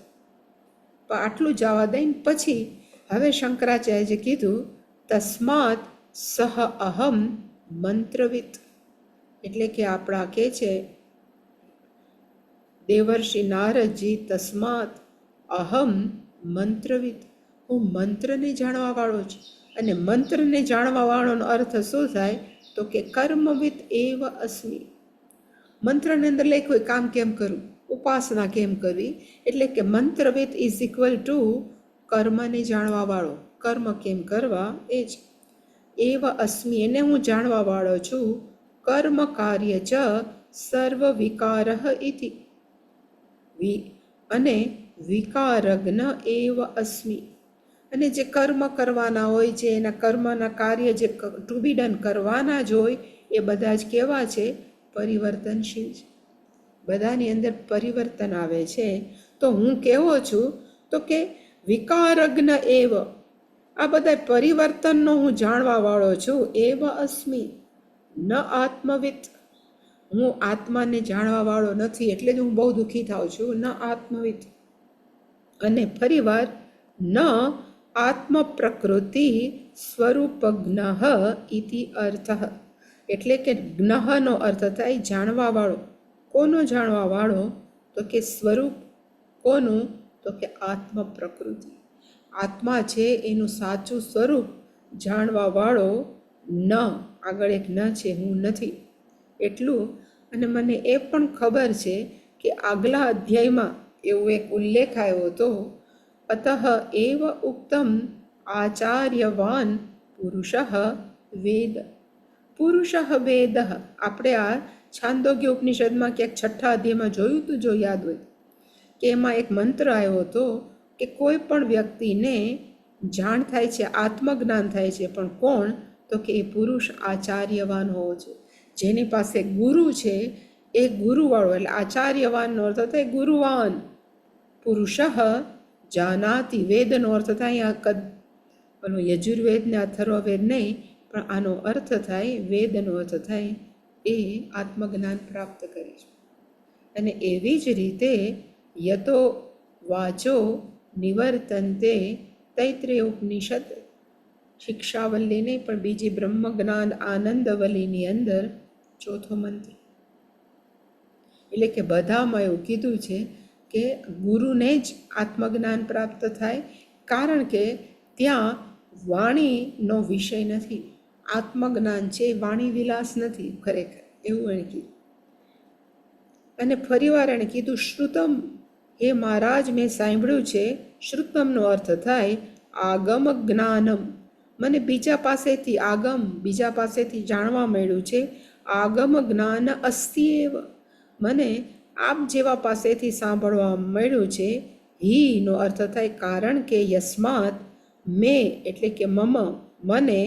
પણ આટલું જવા દઈને પછી હવે શંકરાચાર્યએ કીધું તસ્માત સહ અહમ મંત્રવિત, એટલે કે આપણા કે છે દેવર્ષિ નારદજી, તસ્માત અહમ મંત્રવિત, હું મંત્રને જાણવા વાળો છું. અને મંત્રને જાણવા વાળોનો અર્થ શું થાય તો કે કર્મવિત એવ અસ્મિ. મંત્રની અંદર લખ્યું હોય કામ કેમ કરવું, ઉપાસના કેમ કરવી, એટલે કે મંત્રવિત ઇઝ ઇક્વલ ટુ કર્મને જાણવા વાળો, કર્મ કેમ કરવા એ જ. એવ અસ્મિ, એને હું જાણવા વાળો છું. કર્મ કાર્ય ચ સર્વ વિકાર ઇતિ, અને વિકારજ્ઞ એવ અસ્મિ, અને જે કર્મ કરવાના હોય છે એના કર્મના કાર્ય જે ટુ બી ડન કરવાના જ હોય એ બધા જ કેવા છે, પરિવર્તનશીલ છે. બધાની અંદર પરિવર્તન આવે છે. તો હું કેવો છું તો કે વિકારજ્ઞ એવ, આ બધા પરિવર્તનનો હું જાણવા વાળો છું. એવ અસ્મિ ન આત્મવિત, હું આત્માને જાણવા વાળો નથી, એટલે જ હું બહુ દુઃખી થાઉં છું. ન આત્મવિત, અને ફરીવાર ન આત્મ પ્રકૃતિ સ્વરૂપજ્ઞ ઇતિ અર્થ, એટલે કે જ્ઞનો અર્થ થાય જાણવા વાળો. કોનો જાણવા વાળો તો કે સ્વરૂપ, કોનું તો કે આત્મ પ્રકૃતિ, આત્મા છે એનું સાચું સ્વરૂપ જાણવા વાળો. ન, આગળ એક ન છે, હું નથી એટલું. અને મને એ પણ ખબર છે કે આગલા અધ્યાયમાં એવું એક ઉલ્લેખ આવ્યો હતો, અતઃ એવ ઉક્તમ આચાર્યવાન પુરુષ વેદ, પુરુષ વેદ. આપણે આ છાંદોગ્ય ઉપનિષદમાં ક્યાંક 6ઠા અધ્યાયમાં જોયું હતું, જો યાદ હોય કે એમાં એક મંત્ર આવ્યો હતો કે કોઈ પણ વ્યક્તિને જાણ થાય છે, આત્મજ્ઞાન થાય છે, પણ કોણ તો કે એ પુરુષ આચાર્યવાન હોવો છે, જેની પાસે ગુરુ છે એ ગુરુવાળો, એટલે આચાર્યવાનનો અર્થ થાય ગુરુવાન. પુરુષ જાનાતિ, વેદનો અર્થ થાય અહીંયા યજુર્વેદ ને અથર્વવેદ નહીં, પણ આનો અર્થ થાય, વેદનો અર્થ થાય એ આત્મજ્ઞાન પ્રાપ્ત કરે છે. અને એવી જ રીતે યતો વાચો નિવર્તન્તે, તૈત્રેય ઉપનિષદ શિક્ષાવલ્લી નહીં પણ બીજી બ્રહ્મજ્ઞાન આનંદવલ્લીની અંદર 4થો મંત્ર, એટલે કે બધામાં એવું કીધું છે કે ગુરુને જ આત્મજ્ઞાન પ્રાપ્ત થાય, કારણ કે ત્યાં વાણીનો વિષય નથી, આત્મજ્ઞાન છે, વાણી વિલાસ નથી ખરેખર, એવું એણે કીધું. અને ફરીવાર એણે કીધું શ્રુતમ, હે મહારાજ મેં સાંભળ્યું છે. શ્રુતમનો અર્થ થાય આગમ જ્ઞાનમ, મને બીજા પાસેથી બીજા પાસેથી જાણવા મળ્યું છે. આગમ જ્ઞાન અસ્તિ એવ, મને આપ જેવા પાસેથી સાંભળવા મળ્યું છે. હીનો અર્થ થાય કારણ કે, યસ્માત મેં એટલે કે મને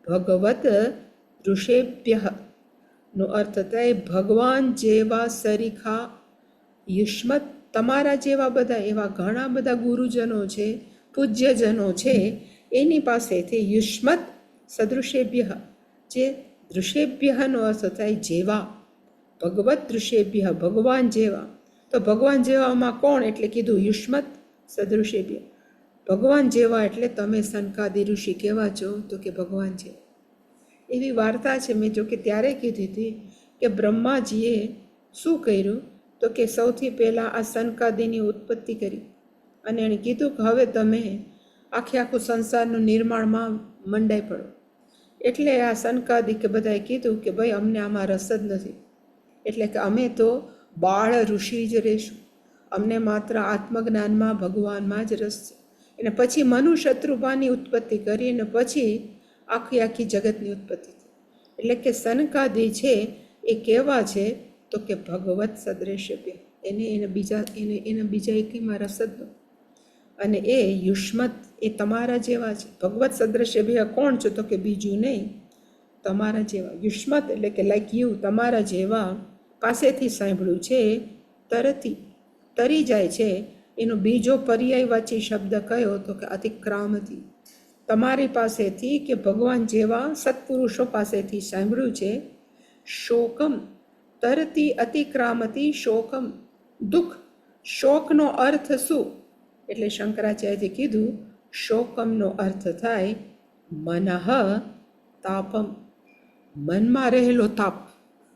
ભગવત ઋષેભ્ય નો અર્થ થાય ભગવાન જેવા સરીખા, યુષ્મત તમારા જેવા બધા એવા ઘણા બધા ગુરુજનો છે, પૂજ્યજનો છે, એની પાસેથી યુષ્મત સદૃશેભ્ય, જે દૃશેભ્યનો અર્થ થાય જેવા, ભગવત દૃશેભ્ય ભગવાન જેવા. તો ભગવાન જેવામાં કોણ? એટલે કીધું યુષ્મત સદૃશેભ્ય, ભગવાન જેવા એટલે તમે સનકાદિ ઋષિ કેવા છો? તો કે ભગવાન જેવા. એવી વાર્તા છે, મેં જો કે ત્યારે કીધી હતી કે બ્રહ્માજીએ શું કર્યું? તો કે સૌથી પહેલાં આ સનકાદિની ઉત્પત્તિ કરી અને એણે કીધું કે હવે તમે આખું સંસારનું નિર્માણમાં મંડાઈ પડો. એટલે આ સનકાદિ કે બધાએ કીધું કે ભાઈ અમને આમાં રસ જ નથી, એટલે કે અમે તો બાળ ઋષિ જ રહીશું, અમને માત્ર આત્મજ્ઞાનમાં ભગવાનમાં જ રસ છે. અને પછી મનુ શત્રુપાની ઉત્પત્તિ કરી અને પછી આખી જગતની ઉત્પત્તિ થઈ. એટલે કે સનકાદિ છે એ કેવા છે? તો કે ભગવત સદૃશ્ય, એને બીજા એકમાં રસ જ ન. અને એ યુષ્મત એ તમારા જેવા છે. ભગવત સદૃશ્ય કોણ છો? તો કે બીજું નહીં, તમારા જેવા. યુષ્મત એટલે કે લાઈક યુ, તમારા જેવા પાસેથી સાંભળ્યું છે. તરી જાય છે, એનો બીજો પર્યાયવાચી શબ્દ કયો? તો કે અતિક્રામતી. તમારી પાસેથી કે ભગવાન જેવા સત્પુરુષો પાસેથી સાંભળ્યું છે. શોકમ તરતી અતિક્રામતી શોકમ, દુઃખ. શોકનો અર્થ શું? એટલે શંકરાચાર્યએ કીધું શોકમનો અર્થ થાય મનઃ તાપમ, મનમાં રહેલો તાપ.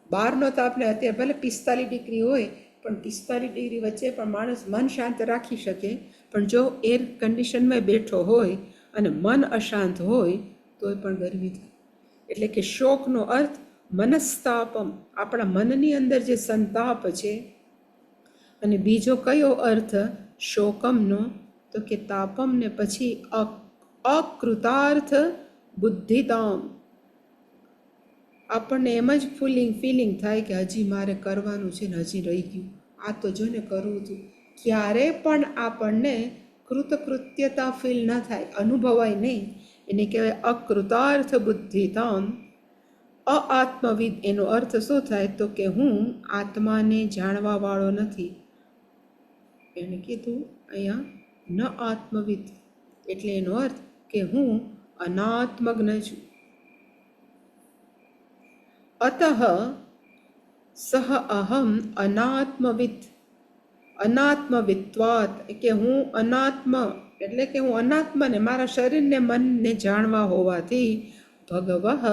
બહારનો તાપ ને અત્યારે ભલે 45 ડિગ્રી હોય, પણ 45 ડિગ્રી વચ્ચે પણ માણસ મન શાંત રાખી શકે. પણ જો એર કન્ડિશનમાં બેઠો હોય અને મન અશાંત હોય તોય પણ ગરમી થાય. એટલે કે શોકનો અર્થ મનસ્તાપમ, આપણા મનની અંદર જે સંતાપ છે. અને બીજો કયો અર્થ શોકમનો? તો કે તાપમ ને પછી અકૃતાર્થ બુદ્ધિતામ. આપણને એમ જ ફિલિંગ થાય કે હજી મારે કરવાનું છે ને હજી રહી ગયું, આ તો જો ને કરવું હતું. ક્યારે પણ આપણને કૃતકૃત્યતા ફીલ ન થાય, અનુભવાય નહીં. એને કહેવાય અકૃતાર્થ બુદ્ધિતામ. આત્મવિદ એનો અર્થ શું થાય? તો કે હું આત્માને જાણવા વાળો નથી. એને કીધું અહીંયા ન આત્મવિદ, એટલે એનો અર્થ કે હું અનાત્મજ્ઞ છું. અતઃ સહ અહમ અનાત્મવિદ, અનાત્મવિત્વાત, કે હું અનાત્મ એટલે કે હું અનાત્મને મારા શરીરને મનને જાણવા હોવાથી ભગવઃ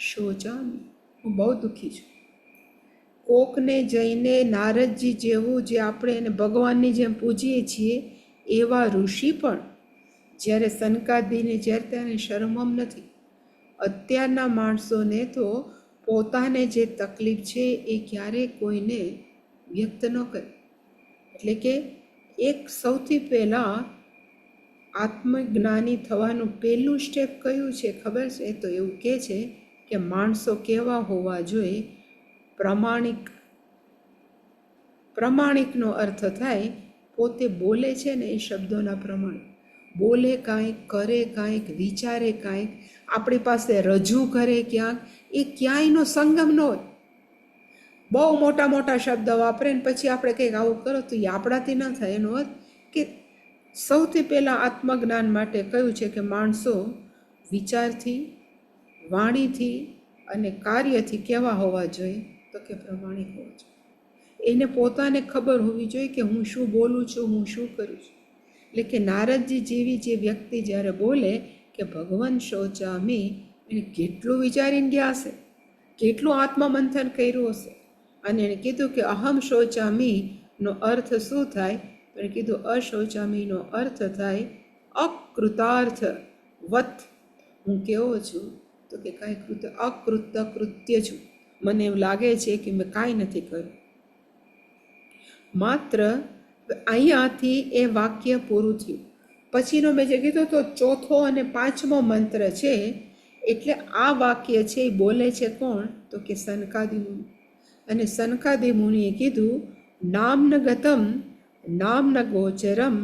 શોચામી, હું બહુ દુઃખી છું. કોકને જઈને નારદજી જેવું, જે આપણે એને ભગવાનની જેમ પૂજીએ છીએ એવા ઋષિ પણ જ્યારે સનકાદિને જ્યારે તેને શરમમ નથી. અત્યારના માણસોને તો પોતાને જે તકલીફ છે એ ક્યારેય કોઈને વ્યક્ત ન કરે. એટલે કે એક સૌથી પહેલાં આત્મજ્ઞાની થવાનું પહેલું સ્ટેપ કયું છે ખબર છે? તો એવું કહે છે કે માણસો કેવા હોવા જોઈએ? પ્રમાણિક. પ્રમાણિકનો અર્થ થાય પોતે બોલે છે ને એ શબ્દોના પ્રમાણે બોલે, કાંઈક કરે, કાંઈક વિચારે, કાંઈક આપણી પાસે રજૂ કરે ક્યાંક, એ ક્યાંયનો સંગમ ન હોય. બહુ મોટા મોટા શબ્દ વાપરે ને પછી આપણે કંઈક આવું કરો તો એ આપણાથી ન થાય. એનો અર્થ કે સૌથી પહેલાં આત્મજ્ઞાન માટે કયું છે કે માણસો વિચારથી, વાણીથી અને કાર્યથી કેવા હોવા જોઈએ? તો કે પ્રમાણિક હોવા જોઈએ. એને પોતાને ખબર હોવી જોઈએ કે હું શું બોલું છું, હું શું કરું છું. એટલે કે નારદજી જેવી જે વ્યક્તિ જ્યારે બોલે કે ભગવાન શૌચામી, એને કેટલું વિચારીને ગયા હશે, કેટલું આત્મમંથન કર્યું હશે. અને એણે કીધું કે અહમ શૌચામીનો અર્થ શું થાય? એણે કીધું અશૌચામીનો અર્થ થાય અકૃતાર્થ વત. હું કેવો છું? તો કે કાંઈ અકૃત્ય છું. મને એવું લાગે છે કે મેં કાંઈ નથી કર્યું. માત્ર અહીંયાથી એ વાક્ય પૂરું થયું. પછીનો મેં જે કીધું તો ચોથો અને પાંચમો મંત્ર છે, એટલે આ વાક્ય છે એ બોલે છે કોણ? તો કે સનકાદિ મુનિ. અને સનકાદિ મુનિએ કીધું નામ્ન ગતમ નામ્ન ગોચરમ,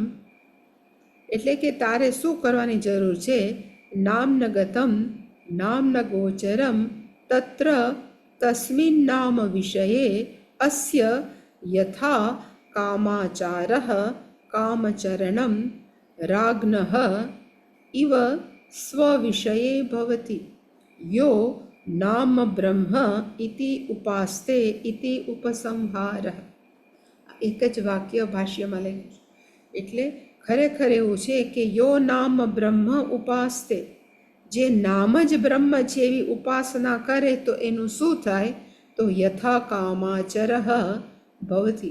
એટલે કે તારે શું કરવાની જરૂર છે? નામ્ન ગતમ નામ્ન ગોચરમ તત્ર તસ્મિન નામ વિષયે અસ્ય યથા કામાચારઃ કામચરણમ રાગ્નઃ ઇવ સ્વવિષયે ભવતિ યો નામ બ્રહ્મ ઇતિ ઉપાસ્તે ઇતિ ઉપસંહારઃ. એક જ વાક્ય ભાષ્યમાં લખ્યું છે. એટલે ખરેખર એવું છે કે યો નામ બ્રહ્મ ઉપાસ્તે, જે નામ જ બ્રહ્મ છે એવી ઉપાસના કરે તો એનું શું થાય? તો યથા કામાચરઃ ભવતિ,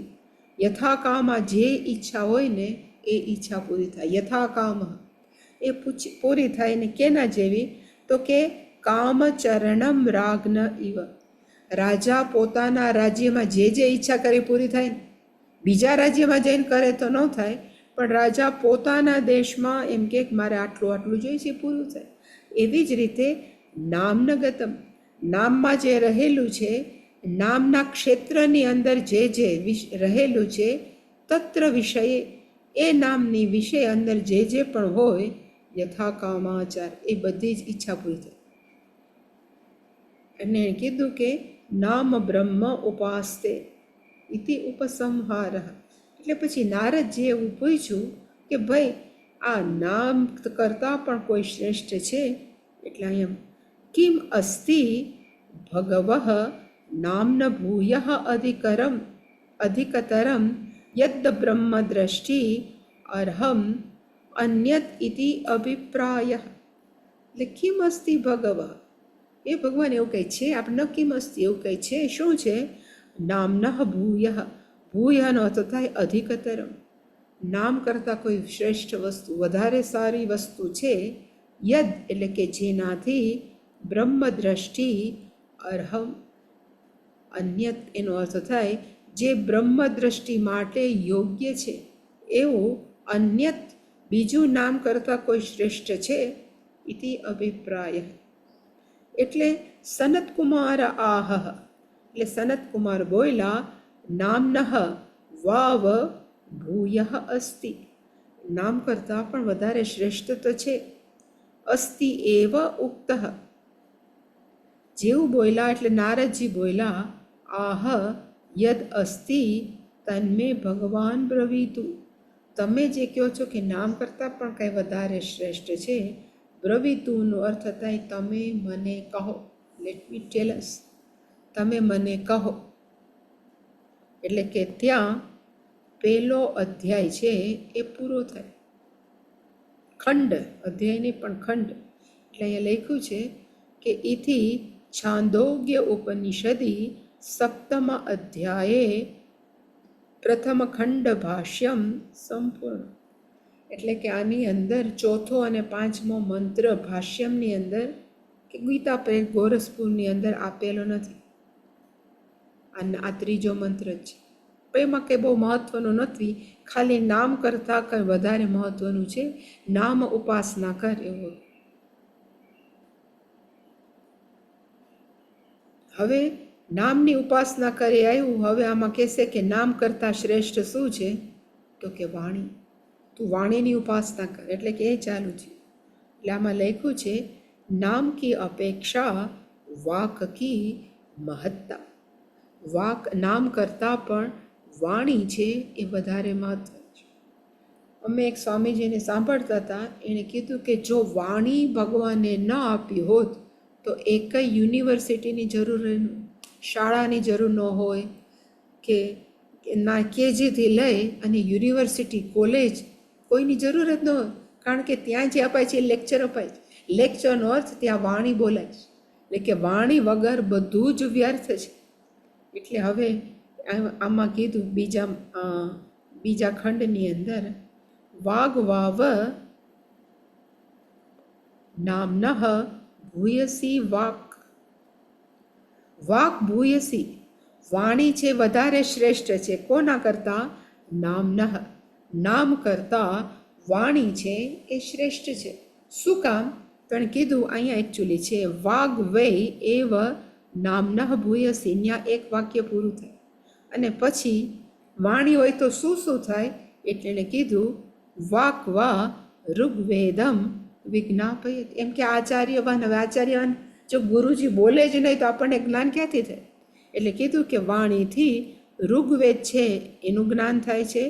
યથા કામા જે ઈચ્છા હોય ને એ ઈચ્છા પૂરી થાય. યથા કામ એ પૂરી થાય ને કેના જેવી? તો કે કામચરણમ રાગ્ન ઇવ, રાજા પોતાના રાજ્યમાં જે ઈચ્છા કરી પૂરી થાય ને, બીજા રાજ્યમાં જઈને કરે તો ન થાય, પણ રાજા પોતાના દેશમાં એમ કે મારે આટલું આટલું જોઈએ છે પૂરું થાય. એવી જ રીતે નામ્ન ગતમ, નામમાં જે રહેલું છે, નામના ક્ષેત્રની અંદર જે રહેલું છે, તત્ર વિષયે એ નામની વિષય અંદર જે પણ હોય, યથા કામાચાર એ બધી જ ઈચ્છા પૂરી થાય. અને કીધું કે નામ બ્રહ્મ ઉપાસ્તે ઇતિ ઉપસંહારઃ. એટલે પછી નારદજીએ એવું પૂછ્યું કે ભાઈ આ નામ કરતાં પણ કોઈ શ્રેષ્ઠ છે? એટલે અહીંયા કિમ અસ્તિ ભગવઃ નામ્ન ભૂયઃ અધિકતરમ યદ બ્રહ્મ દ્રષ્ટિ અર્હમ અન્યત ઇતિ અભિપ્રાય. એટલે કિમ અસ્તિ ભગવઃ, એ ભગવાન એવું કહે છે, આપણે ન કિમ અસ્તિ એવું કહે છે. શું છે? નામ્નઃ ભૂયઃ, ભૂયનો અર્થ થાય અધિકતરમ, નામ કરતાં કોઈ શ્રેષ્ઠ વસ્તુ, વધારે સારી વસ્તુ છે. યદ એટલે કે જેનાથી બ્રહ્મ દ્રષ્ટિ અર્હમ, અન્યત એનો અર્થ થાય જે બ્રહ્મ દ્રષ્ટિ માટે યોગ્ય છે એવું અન્યત બીજું નામ કરતાં કોઈ શ્રેષ્ઠ છે. ઇતિ અભિપ્રાય. એટલે સનતકુમાર આહ, એટલે સનતકુમાર બોલ્યા નામ્નઃ વાવ ભૂયઃ અસ્તિ, નામ કરતાં પણ વધારે શ્રેષ્ઠ તો છે. અસ્તિ એવ ઉક્તઃ, જેવું બોલ્યા એટલે નારદજી બોલ્યા આહ યદ અસ્તિ તન્મે ભગવાન બ્રવીતુ, તમે જે કહો છો કે નામ કરતાં પણ કંઈ વધારે શ્રેષ્ઠ છે, બ્રવીતુનો અર્થ થાય તમે મને કહો. લેટ મી ટેલ અસ, તમે મને કહો. એટલે કે ત્યાં પહેલો અધ્યાય છે એ પૂરો થાય. ખંડ, અધ્યાય નહીં પણ ખંડ. એટલે અહીંયા લખ્યું છે કે ઇથી છાંદોગ્ય ઉપનિષદી સપ્તમ અધ્યાયે પ્રથમ ખંડ ભાષ્યમ સંપૂર્ણ. એટલે કે આની અંદર ચોથો અને પાંચમો મંત્ર ભાષ્યમની અંદર કે ગીતા પ્રેમ ગોરસપુરની અંદર આપેલો નથી. આ ત્રીજો મંત્ર જ છે. એમાં કંઈ બહુ મહત્વનું નથી, ખાલી નામ કરતાં કંઈ વધારે મહત્વનું છે. નામ ઉપાસના કર એવો. હવે નામની ઉપાસના કરે આવ્યું. હવે આમાં કહેશે કે નામ કરતાં શ્રેષ્ઠ શું છે? તો કે વાણી. તું વાણીની ઉપાસના કર. એટલે કે એ ચાલુ છે. એટલે આમાં લખ્યું છે નામ કી અપેક્ષા વાક કી મહત્તા. વાક નામ કરતાં પણ વાણી છે એ વધારે મહત્વ છે. અમે એક સ્વામીજીને સાંભળતા હતા, એણે કીધું કે જો વાણી ભગવાને ન આપી હોત તો એકય યુનિવર્સિટીની જરૂર, શાળાની જરૂર ન હોય, કે ના કેજીથી લઈ અને યુનિવર્સિટી કોલેજ કોઈની જરૂર જ ન હોય. કારણ કે ત્યાં જે અપાય છે એ લેક્ચર અપાય છે. લેક્ચરનો અર્થ ત્યાં વાણી બોલાય છે. એટલે કે વાણી વગર બધું જ વ્યર્થ છે. એટલે હવે આમાં કીધું બીજા ખંડની અંદર વાગ્વાવ નામ્નઃ ભૂયસી વાક. વાક ભૂયસી, વાણી છે વધારે શ્રેષ્ઠ છે. કોના કરતાં? નામ્નઃ, નામ કરતાં વાણી છે એ શ્રેષ્ઠ છે. શું કામ? પણ કીધું અહીંયા એકચ્યુઅલી છે વાગ વૈ એવ નામનઃ ભૂયસી, ત્યાં એક વાક્ય પૂરું થાય અને પછી વાણી હોય તો શું શું થાય એટલે એને કીધું વાક વા ઋગ્વેદમ વિજ્ઞાપયત. એમ કે આચાર્યવાન, હવે આચાર્યવાન જો ગુરુજી બોલે જ નહીં તો આપણને જ્ઞાન ક્યાંથી થાય? એટલે કીધું કે વાણીથી ઋગ્વેદ છે એનું જ્ઞાન થાય છે,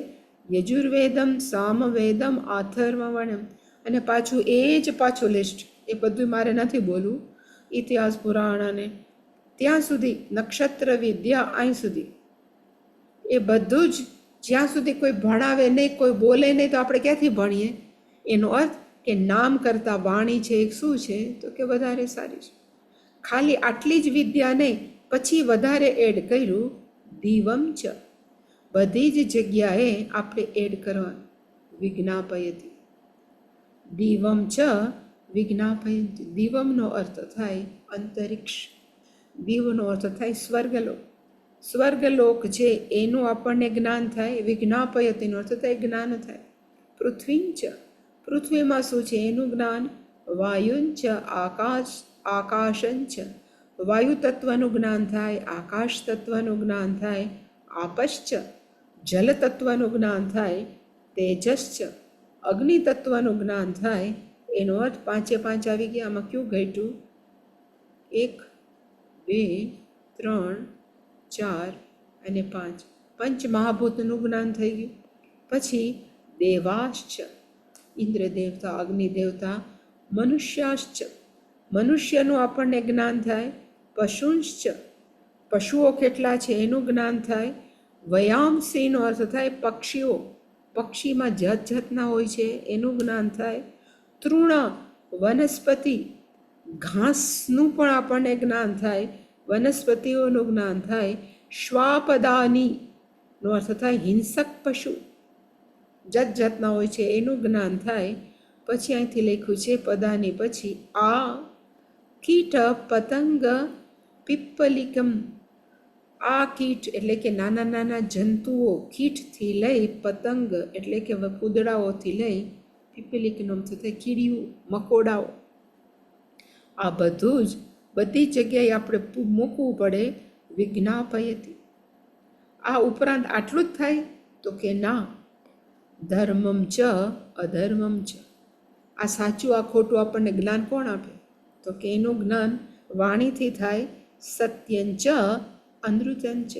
યજુર્વેદમ, સામવેદમ, અથર્વણમ, અને પાછું એ જ પાછું લિસ્ટ, એ બધું મારે નથી બોલવું, ઇતિહાસ પુરાણ અને ત્યાં સુધી નક્ષત્ર વિદ્યા અહીં સુધી, એ બધું જ જ્યાં સુધી કોઈ ભણાવે નહીં, કોઈ બોલે નહીં તો આપણે ક્યાંથી ભણીએ? એનો અર્થ કે નામ કરતાં વાણી છે એક શું છે તો કે વધારે સારી છે. ખાલી આટલી જ વિદ્યા નહીં, પછી વધારે એડ કર્યું દીવમ ચ, બધી જ જગ્યાએ આપણે એડ કરવાનું વિજ્ઞાપયતી. દીવમ ચ વિજ્ઞાપયતી. દીવમનો અર્થ થાય અંતરિક્ષ, દીવનો અર્થ થાય સ્વર્ગલોક. સ્વર્ગલોક છે એનું આપણને જ્ઞાન થાય, વિજ્ઞાપયતીનો અર્થ થાય જ્ઞાન થાય. પૃથ્વીંચ, પૃથ્વીમાં શું છે એનું જ્ઞાન. વાયુંચ આકાશંચ, વાયુ તત્વનું જ્ઞાન થાય, આકાશ તત્વનું જ્ઞાન થાય. આપશ્ચ, જલ તત્વનું જ્ઞાન થાય. તેજશ્ચ, અગ્નિ તત્વનું જ્ઞાન થાય. એનો અર્થ 5 5 આવી ગયા. આમાં કયું ઘટ્યું? 1 2 3 4 અને 5, પંચ મહાભૂતનું જ્ઞાન થઈ ગયું. પછી દેવાશ્ચ, ઇન્દ્ર દેવતા, અગ્નિ દેવતા. મનુષ્યાશ્ચ, મનુષ્યનું આપણને જ્ઞાન થાય. પશુંશ્ચ, પશુઓ કેટલા છે એનું જ્ઞાન થાય. વયામસીનો અર્થ થાય પક્ષીઓ, પક્ષીમાં જાતના હોય છે એનું જ્ઞાન થાય. તૃણ, વનસ્પતિ, ઘાસનું પણ આપણને જ્ઞાન થાય, વનસ્પતિઓનું જ્ઞાન થાય. શ્વાપદાનીનો અર્થ થાય હિંસક પશુ, જાતના હોય છે એનું જ્ઞાન થાય. પછી અહીંથી લખ્યું છે પદાની પછી આ કીટ પતંગ પિપ્પલિકમ. આ કીટ એટલે કે નાના નાના જંતુઓ, કીટથી લઈ પતંગ એટલે કે કૂદડાઓથી લઈ પિપ્પલિકનો થાય કીડીયું, મકોડાઓ. આ બધું જ બધી જગ્યાએ આપણે મૂકવું પડે વિજ્ઞાપયતી. આ ઉપરાંત આટલું જ થાય તો કે ના. ધર્મમ ચ અધર્મમ ચ, આ સાચું આ ખોટું આપણને જ્ઞાન કોણ આપે તો કે એનું જ્ઞાન વાણીથી થાય. સત્યંચ અનૃતંચ,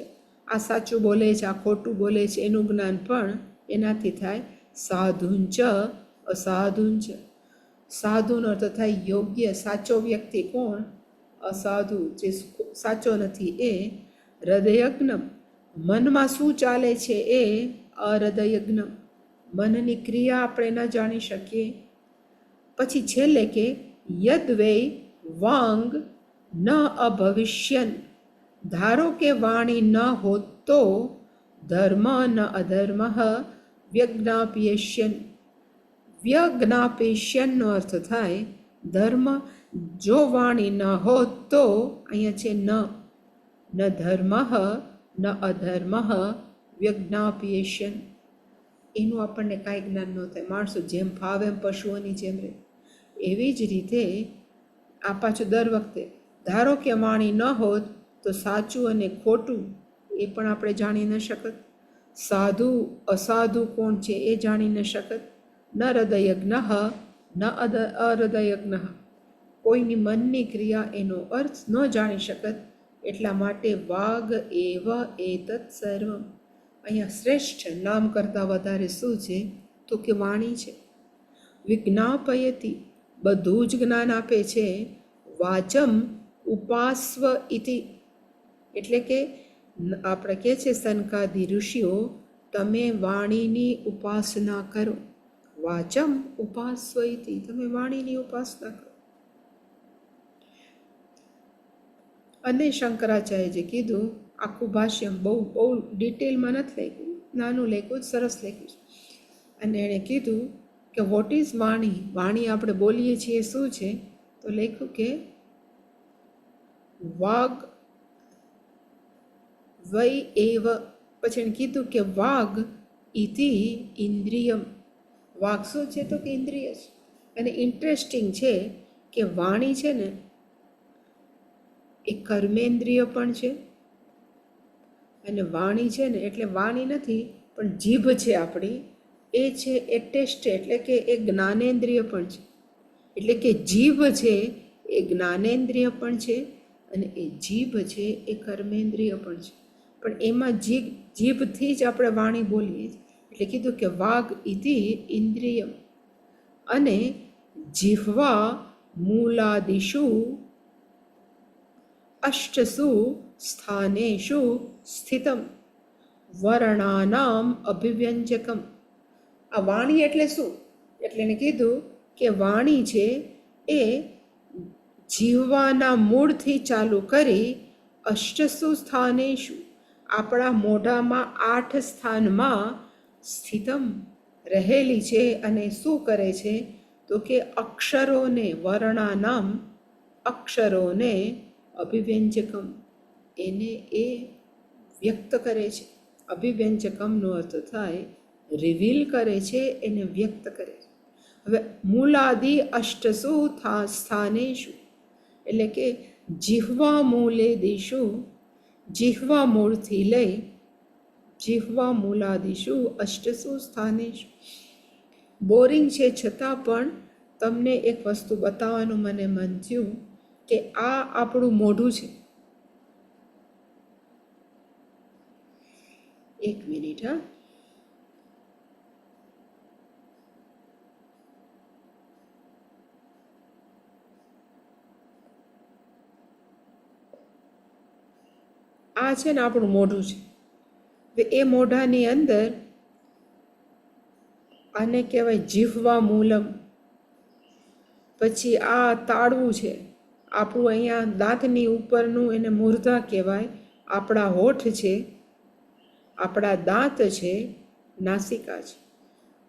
આ સાચું બોલે છે આ ખોટું બોલે છે એનું જ્ઞાન પણ એનાથી થાય. સાધુંચ અસાધુંચ, સાધુનો અર્થ થાય યોગ્ય, સાચો વ્યક્તિ કોણ? અસાધુ, જે સાચો નથી એ. હૃદયજ્ઞમ, મનમાં શું ચાલે છે એ અહૃદયજ્ઞમ, મનની ક્રિયા આપણે ન જાણી શકીએ. પછી છેલ્લે કે યદ વૈ વાંગ ન અભવિષ્યન, ધારો કે વાણી ન હોત તો ધર્મ ન અધર્મ વ્યજ્ઞાપ્યેષ્યન. વ્યજ્ઞાપેષ્યનનો અર્થ થાય ધર્મ. જો વાણી ન હોત તો અહીંયા છે ન ધર્મ ન અધર્મ વ્યજ્ઞાપ્યેષ્યન. એનું આપણને કાંઈ જ્ઞાન ન થાય. માણસો જેમ ફાવે એમ પશુઓની જેમ રહે. એવી જ રીતે આ પાછું દર વખતે ધારો કે વાણી ન હોત તો સાચું અને ખોટું એ પણ આપણે જાણી ન શકત. સાધુ અસાધુ કોણ છે એ જાણી ન શકત. ન હૃદયજ્ઞ ન અહૃદયજ્ઞ, કોઈની મનની ક્રિયા એનો અર્થ ન જાણી શકત. એટલા માટે વાગ એવ એતત સર્વમ, અહીંયા શ્રેષ્ઠ નામ કરતાં વધારે શું છે તો કે વાણી છે. વિજ્ઞાપયતી, બધું જ જ્ઞાન આપે છે. વાચમ ઉપાસ્વ ઇતિ, એટલે કે આપણે કહે છે સનકાદી ઋષિઓ તમે વાણીની ઉપાસના કરો. વાચમ ઉપાસ્વ ઇતિ, તમે વાણીની ઉપાસના કરો. અને શંકરાચાર્યજી કીધું આખું ભાષ્ય બહુ ડિટેલમાં નથી લખ્યું, નાનું લખ્યું, સરસ લખ્યું છે. અને એણે કીધું કે વોટ ઇઝ વાણી, વાણી આપણે બોલીએ છીએ શું છે તો લખ્યું કે વાગ વૈ એવ. પછી એણે કીધું કે વાગ ઇતિ ઇન્દ્રિયમ, વાક શું છે તો કે ઇન્દ્રિય છે. અને ઇન્ટરેસ્ટિંગ છે કે વાણી છે ને એ કર્મેન્દ્રિય પણ છે. અને વાણી છે ને એટલે વાણી નથી પણ જીભ છે આપણી, એ છે એ ટેસ્ટ એટલે કે એ જ્ઞાનેન્દ્રિય પણ છે. એટલે કે જીભ છે એ જ્ઞાનેન્દ્રિય પણ છે અને એ જીભ છે એ કર્મેન્દ્રિય પણ છે. પણ એમાં જીભથી જ આપણે વાણી બોલીએ. એટલે કીધું કે વાગ ઇતિ ઇન્દ્રિયમ અને જીહ્વા મૂલાદિષુ અષ્ટસુ સ્થાનેષુ સ્થિતમ વર્ણાનામ અભિવ્યંજકમ. આ વાણી એટલે શું? એટલે એને કીધું કે વાણી છે એ જીવવાના મૂળથી ચાલુ કરી અષ્ટસુ સ્થાનેષુ આપણા મોઢામાં 8 સ્થાનમાં સ્થિતમ રહેલી છે. અને શું કરે છે તો કે અક્ષરોને વર્ણાનામ અક્ષરોને અભિવ્યંજકમ એને એ વ્યક્ત કરે છે. અભિવ્યંજકમનો અર્થ થાય રિવીલ કરે છે, એને વ્યક્ત કરે છે. હવે મૂલાદિ અષ્ટસુ સ્થાનેષુ એટલે કે જીહ્વા મૂલેદિષુ જીહ્વા મૂળથી લઈ જીહ્વા મૂલાદિષુ અષ્ટસુ સ્થાનેષુ. બોરિંગ છે છતાં પણ તમને એક વસ્તુ બતાવવાનું મને મન થયું કે આ આપણું મોઢું છે. એક મિનિટ હા. આ છે ને આપણું મોઢું છે. એ મોઢાની અંદર આને કહેવાય જીહ્વા મૂલમ. પછી આ તાળવું છે આપણું, અહીંયા દાંતની ઉપરનું એને મૂર્ધા કહેવાય. આપણા હોઠ છે, આપણા દાંત છે, નાસિકા છે.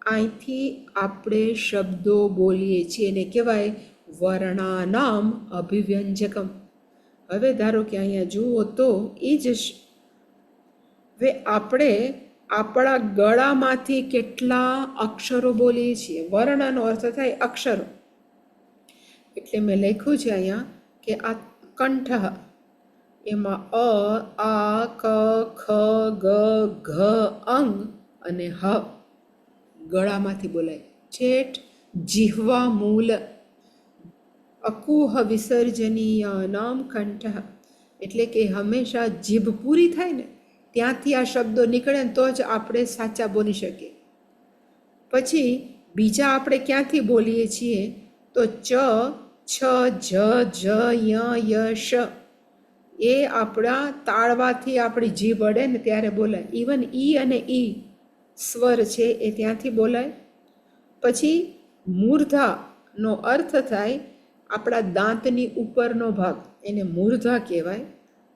અહીંથી આપણે શબ્દો બોલીએ છીએ એને કહેવાય વર્ણાનામ અભિવ્યંજકમ. હવે ધારો કે અહીંયા જુઓ તો એ જ હવે આપણે આપણા ગળામાંથી કેટલા અક્ષરો બોલીએ છીએ. વર્ણનો અર્થ થાય અક્ષરો. એટલે મેં લખ્યું છે અહીંયા કે આ કંઠ, એમાં અ, આ, ક, ખ, ગ, ઘ, અંગ અને હ ગળામાંથી બોલાય. છેઠ જીહ્વા મૂલ અકુહ વિસર્જનીયાનામ કંઠ એટલે કે હંમેશા જીભ પૂરી થાય ને ત્યાંથી આ શબ્દો નીકળે ને તો જ આપણે સાચા બોલી શકીએ. પછી બીજા આપણે ક્યાંથી બોલીએ છીએ તો ચ, છ, જ, ય, શ એ આપણા તાળવાથી આપણી જીભ અડે ને ત્યારે બોલાય. ઇવન ઈ અને ઈ સ્વર છે એ ત્યાંથી બોલાય. પછી મૂર્ધાનો અર્થ થાય આપણા દાંતની ઉપરનો ભાગ, એને મૂર્ધા કહેવાય.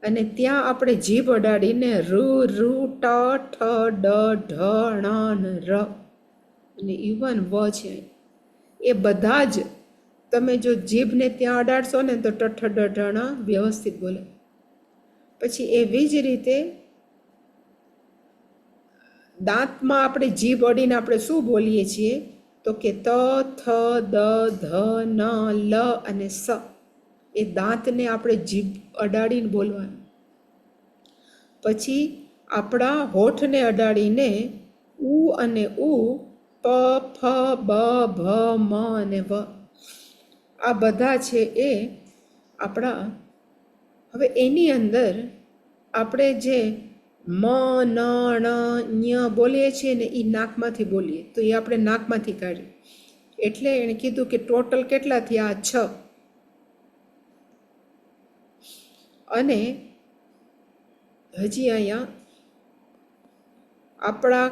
અને ત્યાં આપણે જીભ અડાડીને રૂ, ટ, ઠ, ડ, ઢ, ણ, ર અને ઇવન વ છે એ બધા જ તમે જો જીભને ત્યાં અડાડશો ને તો ટ, ઠ, ડ, ઢ, ણ વ્યવસ્થિત બોલે. પછી એવી જ રીતે દાંતમાં આપણે જીભ અડીને આપણે શું બોલીએ છીએ તો કે ત, થ, દ, ધ, ન, લ અને સ એ દાંતને આપણે જીભ અડાડીને બોલવાનું. પછી આપણા હોઠને અડાડીને ઉ અને ઉ, પ, ફ, બ, ભ, મ અને વ આ બધા છે એ આપણા. હવે એની અંદર આપણે જે મ, ન, ણ, ન્ય બોલીએ છીએ ને એ નાકમાંથી બોલીએ તો એ આપણે નાકમાંથી કાઢીએ. એટલે એણે કીધું કે ટોટલ કેટલા થયા? 6. અને હજી અહીંયા આપણા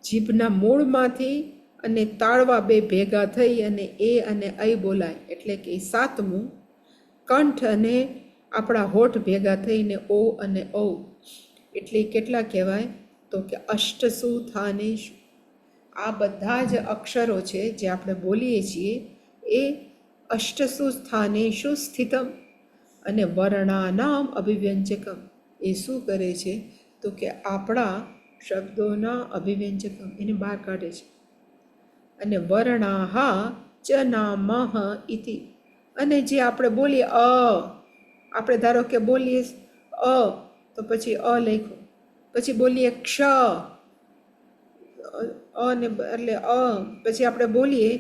જીભના મૂળમાંથી અને તાળવા બે ભેગા થઈ અને એ અને ઐ બોલાય એટલે કે 7મું. કંઠ અને આપણા હોઠ ભેગા થઈને ઓ અને ઔ એટલે કેટલા કહેવાય તો કે અષ્ટસુ સ્થાનેષુ. આ બધા જ અક્ષરો છે જે આપણે બોલીએ છીએ એ અષ્ટસુ સ્થાનેષુ સ્થિતમ અને વર્ણાનામ અભિવ્યંજકમ એ શું કરે છે તો કે આપણા શબ્દોના અભિવ્યંજકમ એને બહાર કાઢે છે. અને વર્ણાહા ચ નામઃ ઇતિ. અને જે આપણે બોલીએ આપણે ધારો કે બોલીએ અ તો પછી અ લખ્યું, પછી બોલીએ ક્ષ ને એટલે પછી આપણે બોલીએ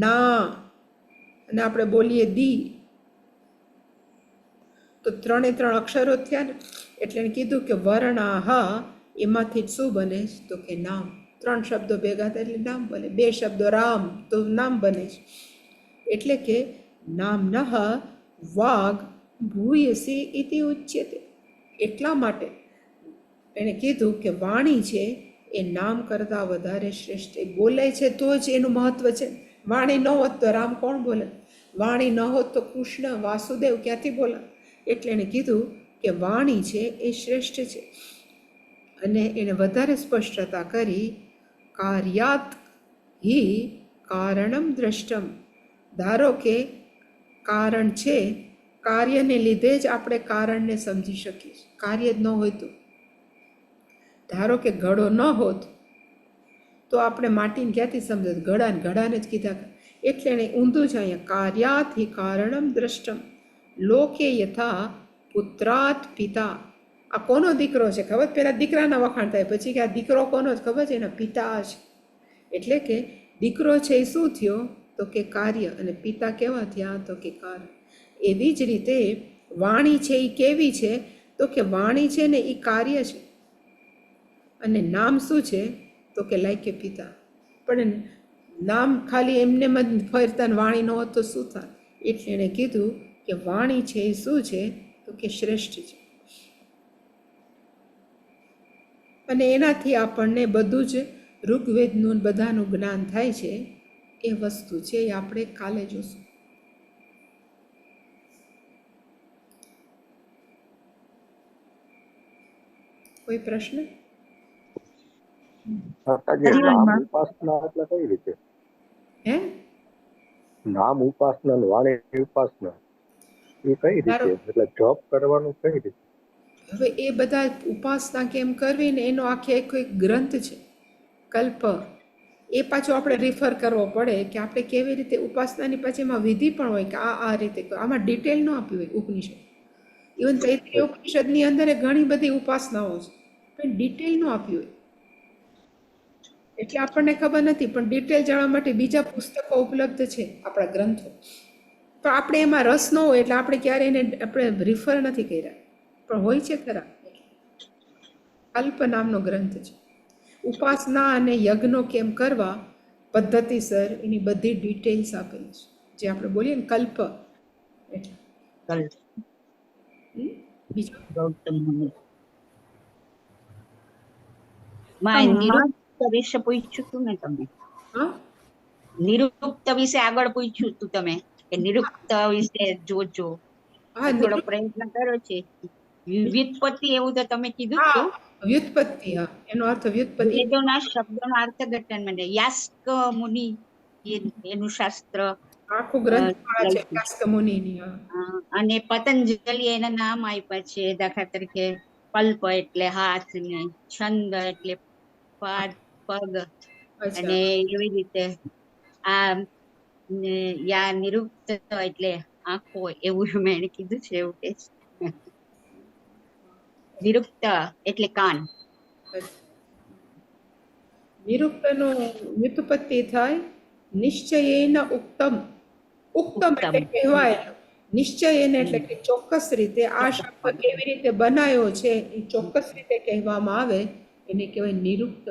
ના અને આપણે બોલીએ દી, તો 3 અક્ષરો થયા ને. એટલે એને કીધું કે વર્ણાહા એમાંથી શું બને તો કે નામ. 3 શબ્દો ભેગા થાય એટલે નામ બને. 2 શબ્દો રામ તો નામ બને છે. એટલે કે નામનઃ વાગ ભૂયસી ઇતિ ઉચ્યતે. એટલા માટે એણે કીધું કે વાણી છે એ નામ કરતાં વધારે શ્રેષ્ઠ. એ બોલે છે તો જ એનું મહત્વ છે. વાણી ન હોત તો રામ કોણ બોલે? વાણી ન હોત તો કૃષ્ણ વાસુદેવ ક્યાંથી બોલે? એટલે એણે કીધું કે વાણી છે એ શ્રેષ્ઠ છે. અને એણે વધારે સ્પષ્ટતા કરી, કાર્યાત હિ કારણમ દ્રષ્ટમ. ધારો કે કારણ છે, કાર્યને લીધે જ આપણે કારણને સમજી શકીએ. કાર્ય જ ન હોય તો, ધારો કે ઘડો ન હોત તો આપણે માટીને ક્યાંથી સમજત? ઘડાને જ કીધા. એટલે એને ઊંધું છે અહીંયા, કાર્યાત હિ કારણમ દ્રષ્ટમ લોકે યથા પુત્રાત પિતા. આ કોનો દીકરો છે ખબર? પેલા દીકરાના વખાણ થાય, પછી કે આ દીકરો કોનો જ ખબર છે? એના પિતા છે. એટલે કે દીકરો છે એ શું થયો તો કે કાર્ય, અને પિતા કેવા થયા તો કે કાર્ય. એવી જ રીતે વાણી છે એ કેવી છે તો કે વાણી છે ને એ કાર્ય છે, અને નામ શું છે તો કે લાયકે પિતા. પણ નામ ખાલી એમને જ ફરતા વાણી ન હોત તો શું થાય? એટલે એણે કીધું કે વાણી છે એ શું છે તો કે શ્રેષ્ઠ છે. અને એનાથી આપણને બધું જ ઋગ્વેદનું બધાનું જ્ઞાન થાય છે. એ વસ્તુ છે એ આપણે કાલે જોશું. કોઈ પ્રશ્ન? માતાજી, નામ ઉપાસના એટલે કઈ રીતે? હે? નામ ઉપાસના અને વાણી ઉપાસના એ કઈ રીતે? એટલે જોબ કરવાનું કઈ રીતે? હવે એ બધા ઉપાસના કેમ કરવી ને એનો આખે એક ગ્રંથ છે, કલ્પ. એ પાછો આપણે રિફર કરવો પડે કે આપણે કેવી રીતે ઉપાસનાની પછી એમાં વિધિ પણ હોય કે આ રીતે. આમાં ડિટેલ ન આપી હોય ઉપનિષદ. ઇવન તૈત્રીય ઉપનિષદની અંદર ઘણી બધી ઉપાસનાઓ છે, પણ ડિટેલ ન આપી હોય. એટલે આપણને ખબર નથી, પણ ડિટેલ જાણવા માટે બીજા પુસ્તકો ઉપલબ્ધ છે, આપણા ગ્રંથો. તો આપણે એમાં રસ ન હોય એટલે આપણે ક્યારે એને આપણે રિફર નથી કર્યા, પણ હોય છે ખરા. કલ્પ નામનો ગ્રંથ છે. ઉપાસના અને યજ્ઞો કેમ કરવા પદ્ધતિસર એની બધી ડિટેલ્સ આપેલી છે, જે આપણે બોલીએ ને કલ્પ. એટલે બીજું નિરુક્ત વિશે પૂછ્યું તું ને તમે? હા, નિરુક્ત વિશે આગળ પૂછ્યું તું તમે કે નિરુક્ત વિશે જોજો. હા, થોડો પ્રયત્ન કર્યો છે. વ્યુત્પત્તિ એવું તો તમે કીધું જ હા, તું. વ્યુત્પત્તિ. હા, એનો અર્થ વ્યુત્પત્તિ. વેદોના શબ્દોનો અર્થઘટન મને યાસ્ક મુનિ એનું શાસ્ત્ર આખું ગ્રંથ છે યાસ્ક મુનિની. અને પતંજલિ એના નામ આપ્યા છે. દાખલા તરીકે કલ્પ એટલે હાથ ને છંદ એટલે પગ, અને એવી રીતે આ યા નિરુક્ત એટલે આંખો, એવું મેં કીધું છે. એવું કે નિરુક્ત એટલે કાન. નિરુક્તનો વ્યુત્પત્તિ થાય નિશ્ચયેન ઉક્તમ. ઉક્તમ એટલે કહેવાય, નિશ્ચયેન એટલે કે ચોક્કસ રીતે આ શબ્દ કેવી રીતે બનાવ્યો છે એ ચોક્કસ રીતે કહેવામાં આવે એને કહેવાય નિરુક્ત.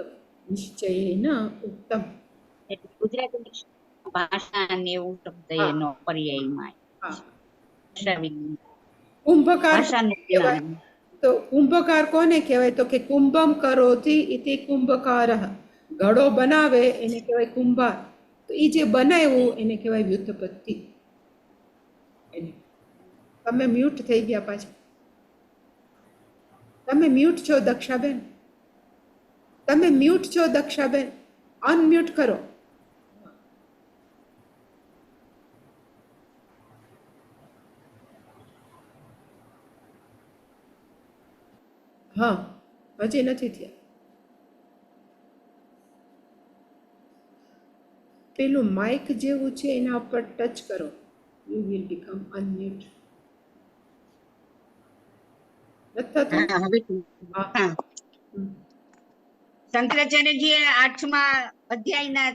નિશ્ચયેન ઉક્તમ. ગુજરાતી ભાષા ને એવું શબ્દ એનો પર્યાયમાં. કુંભકાર ભાષાનું કહેવાય. જ્ઞાન. તો કુંભકાર કોને કહેવાય તો કે કુંભમ કરોતિ ઇતિ કુંભકારઃ. ઘડો બનાવે એને કહેવાય કુંભાર. તો એ જે બનાવ્યું એને કહેવાય વ્યુત્પત્તિ. તમે મ્યુટ થઈ ગયા પાછા. તમે મ્યુટ છો દક્ષાબેન. તમે મ્યુટ છો દક્ષાબેન. અનમ્યુટ કરો. હા, હજી નથી થયા. પેલું માઇક જેવું છે એના ઉપર ટચ કરો, યુ વિલ બીકમ અનમ્યુટ. નથી થતું? હા, હવે હા. હા. હમ. શંકરાચાર્યજીએ 8મા અધ્યાયના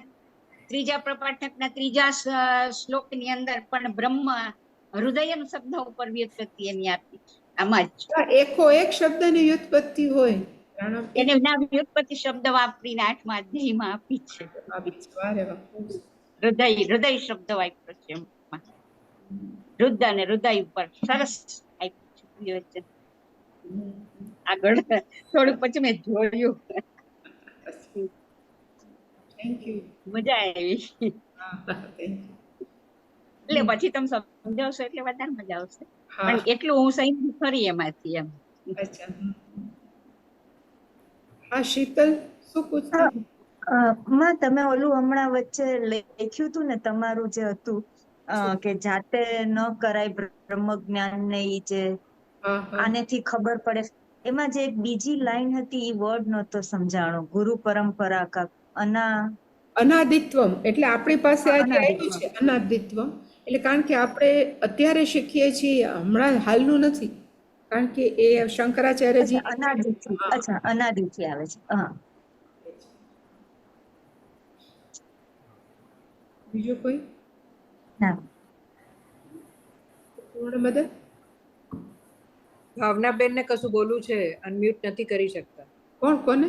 3જા પ્રપાઠકના 3જા શ્લોકની અંદર પણ બ્રહ્મ હૃદયમ શબ્દ ઉપર વ્યુત્પત્તિ એની આપી. આમાં જ એકો એક શબ્દની વ્યુત્પત્તિ હોય. પ્રાણાયામ એને ના વ્યુત્પત્તિ શબ્દ વાપરીને 8મા અધ્યાયમાં આપી છે. આપી છે. વારે વાહ. હૃદય શબ્દ વાપર્યો છે એમાં. રુદ્ર અને હૃદય ઉપર સરસ આપ્યું છે વિવેચન. આગળ થોડુંક પછી મેં જોયું, થેન્ક યુ. મજા આવી. થેન્ક એટલે પછી તમે સમજાવશો એટલે વધારે મજા આવશે. હા. પણ એટલું હું સમજી ખરી એમાંથી એમ. અચ્છા. હા શીતલ, શું પૂછતા? માં તમે ઓલું હમણાં વચ્ચે લખ્યું હતું ને તમારું જે હતું કે જાતે ન કરાય બ્રહ્મ જ્ઞાન ને ઈ જે હા હા. આનેથી ખબર પડે, એમાં જે એક બીજી લાઈન હતી ઈ વર્ડ નહોતો સમજાણો, ગુરુ પરંપરા કા અનાદિત્વમ એટલે આપણી પાસે આજે આવ્યું અનાદિત્વમ. છે અનાદિત્વમ. એટલે કારણ કે આપણે અત્યારે શીખીએ છીએ, હમણાં હાલનું નથી. કારણ કે એ શંકરાચાર્યજી અનાદિથી આવે છે. હા. બીજું કોઈ ના. પૂર્ણ મદદ? ભાવનાબેન ને કશું બોલવું છે, અનમ્યુટ નથી કરી શકતા. કોણ કોને?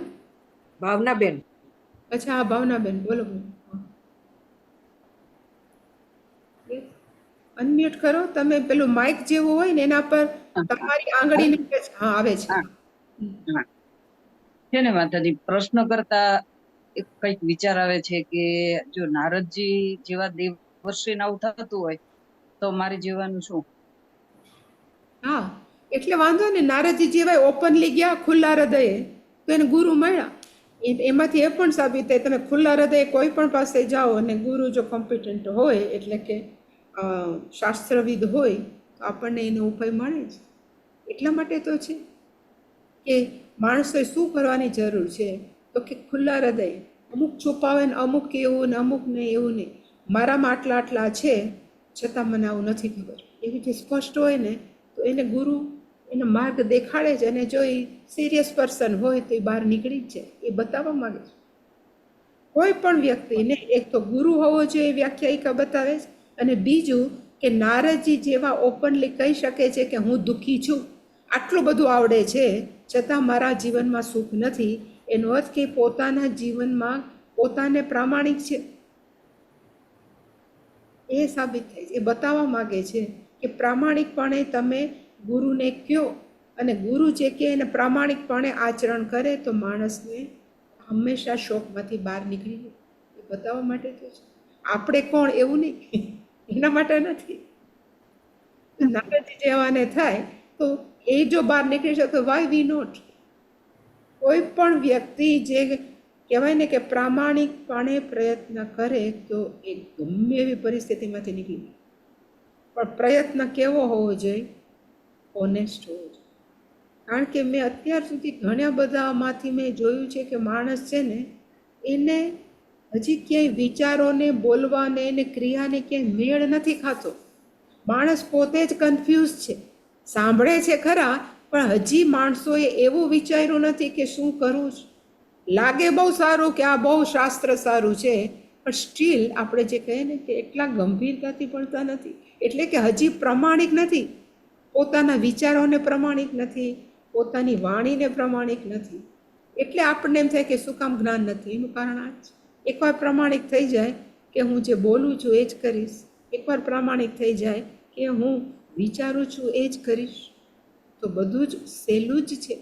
ભાવનાબેન. અચ્છા હા ભાવનાબેન બોલો. અનમ્યુટ કરો તમે. પેલું માઇક જેવું હોય ને એના પર તમારી આંગળીને હા આવે છે. છે ને માતાજી, પ્રશ્ન કરતા એક કઈક વિચાર આવે છે કે જો નારદજી જેવા દેવર્ષિને આવું થતું હોય તો મારે જીવવાનું શું? હા એટલે વાંધો ને, નારદજી જેવાય ઓપનલી ગયા ખુલ્લા હૃદયે તો એને ગુરુ મળ્યા. એમાંથી એ પણ સાબિત થાય તમે ખુલ્લા હૃદયે કોઈ પણ પાસે જાઓ અને ગુરુ જો કોમ્પિટન્ટ હોય એટલે કે શાસ્ત્રવિદ હોય તો આપણને એનો ઉપાય મળે જ. એટલા માટે તો છે કે માણસોએ શું કરવાની જરૂર છે, તો કે ખુલ્લા હૃદય. અમુક છુપાવે ને અમુક એવું ને અમુક ને એવું નહીં. મારામાં આટલા આટલા છે છતાં મને આવું નથી ખબર, એવી જે સ્પષ્ટ હોય ને તો એને ગુરુ એને માર્ગ દેખાડે છે. અને જો એ સિરિયસ પર્સન હોય તો એ બહાર નીકળી જ જાય, એ બતાવવા માંગે છે. કોઈ પણ વ્યક્તિને એક તો ગુરુ હોવો જોઈએ વ્યાખ્યાયિકા બતાવે છે, અને બીજું કે નારદજી જેવા ઓપનલી કહી શકે છે કે હું દુઃખી છું, આટલું બધું આવડે છે છતાં મારા જીવનમાં સુખ નથી. એનો અર્થ કે પોતાના જીવનમાં પોતાને પ્રામાણિક છે એ સાબિત થાય છે. એ બતાવવા માંગે છે કે પ્રામાણિકપણે તમે ગુરુને કયો, અને ગુરુ જે કે એને પ્રામાણિકપણે આચરણ કરે તો માણસને હંમેશા શોકમાંથી બહાર નીકળી જાય. એ બતાવવા માટે તો છે. આપણે કોણ એવું નહીં, એના માટે નથી. નારદજી જેવાને થાય તો એ જો બહાર નીકળી શકે તો વાય વી નોટ. કોઈ પણ વ્યક્તિ જે કહેવાય ને કે પ્રામાણિકપણે પ્રયત્ન કરે તો એ ગમે એવી પરિસ્થિતિમાંથી નીકળી જાય. પણ પ્રયત્ન કેવો હોવો જોઈએ? ઓનેસ્ટ હોવો જોઈએ. કારણ કે મેં અત્યાર સુધી ઘણા બધામાંથી મેં જોયું છે કે માણસ છે ને એને હજી ક્યાંય વિચારોને બોલવાને એને ક્રિયાને ક્યાંય મેળ નથી ખાતો. માણસ પોતે જ કન્ફ્યુઝ છે. સાંભળે છે ખરા પણ હજી માણસોએ એવું વિચાર્યું નથી કે શું કરવું છે. લાગે બહુ સારું કે આ બહુ શાસ્ત્ર સારું છે, પણ સ્ટીલ આપણે જે કહીએ ને કે એટલા ગંભીરતાથી ભણતા નથી. એટલે કે હજી પ્રમાણિક નથી, પોતાના વિચારોને પ્રમાણિક નથી, પોતાની વાણીને પ્રમાણિક નથી. એટલે આપણને એમ થાય કે શું કામ જ્ઞાન નથી. એનું કારણ આ જ. એકવાર પ્રમાણિક થઈ જાય કે હું જે બોલું છું એ જ કરીશ, એકવાર પ્રમાણિક થઈ જાય કે હું વિચારું છું એ જ કરીશ, તો બધું જ સહેલું જ છે.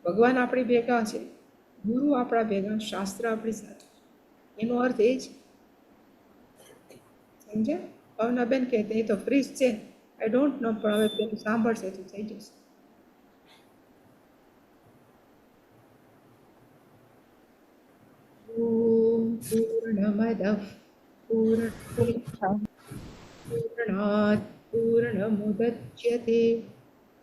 ભગવાન આપણી ભેગા છે, ગુરુ આપણા ભેગા, શાસ્ત્ર આપણી સાથે. એનો અર્થ એ જ. સમજ્યા? ભાવનાબેન કહે એ તો ફ્રીજ છે, આઈ ડોન્ટ નો, પણ હવે પેલું સાંભળશે તો થઈ જશે. પૂર્ણમદ પૂર્ણાત પૂર્ણમુદચ્યતે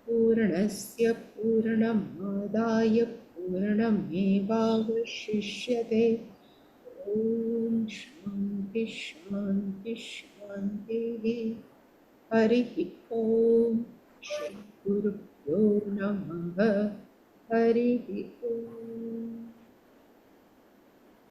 પૂર્ણસ્ય પૂર્ણમાદાય પૂર્ણમેવાવશિષ્યતે ઓમ શાંતિ શાંતિ શાંતિ. હરિ ઓમ શ્રી ગુરુભ્યો નમઃ. હરિ ઓમ.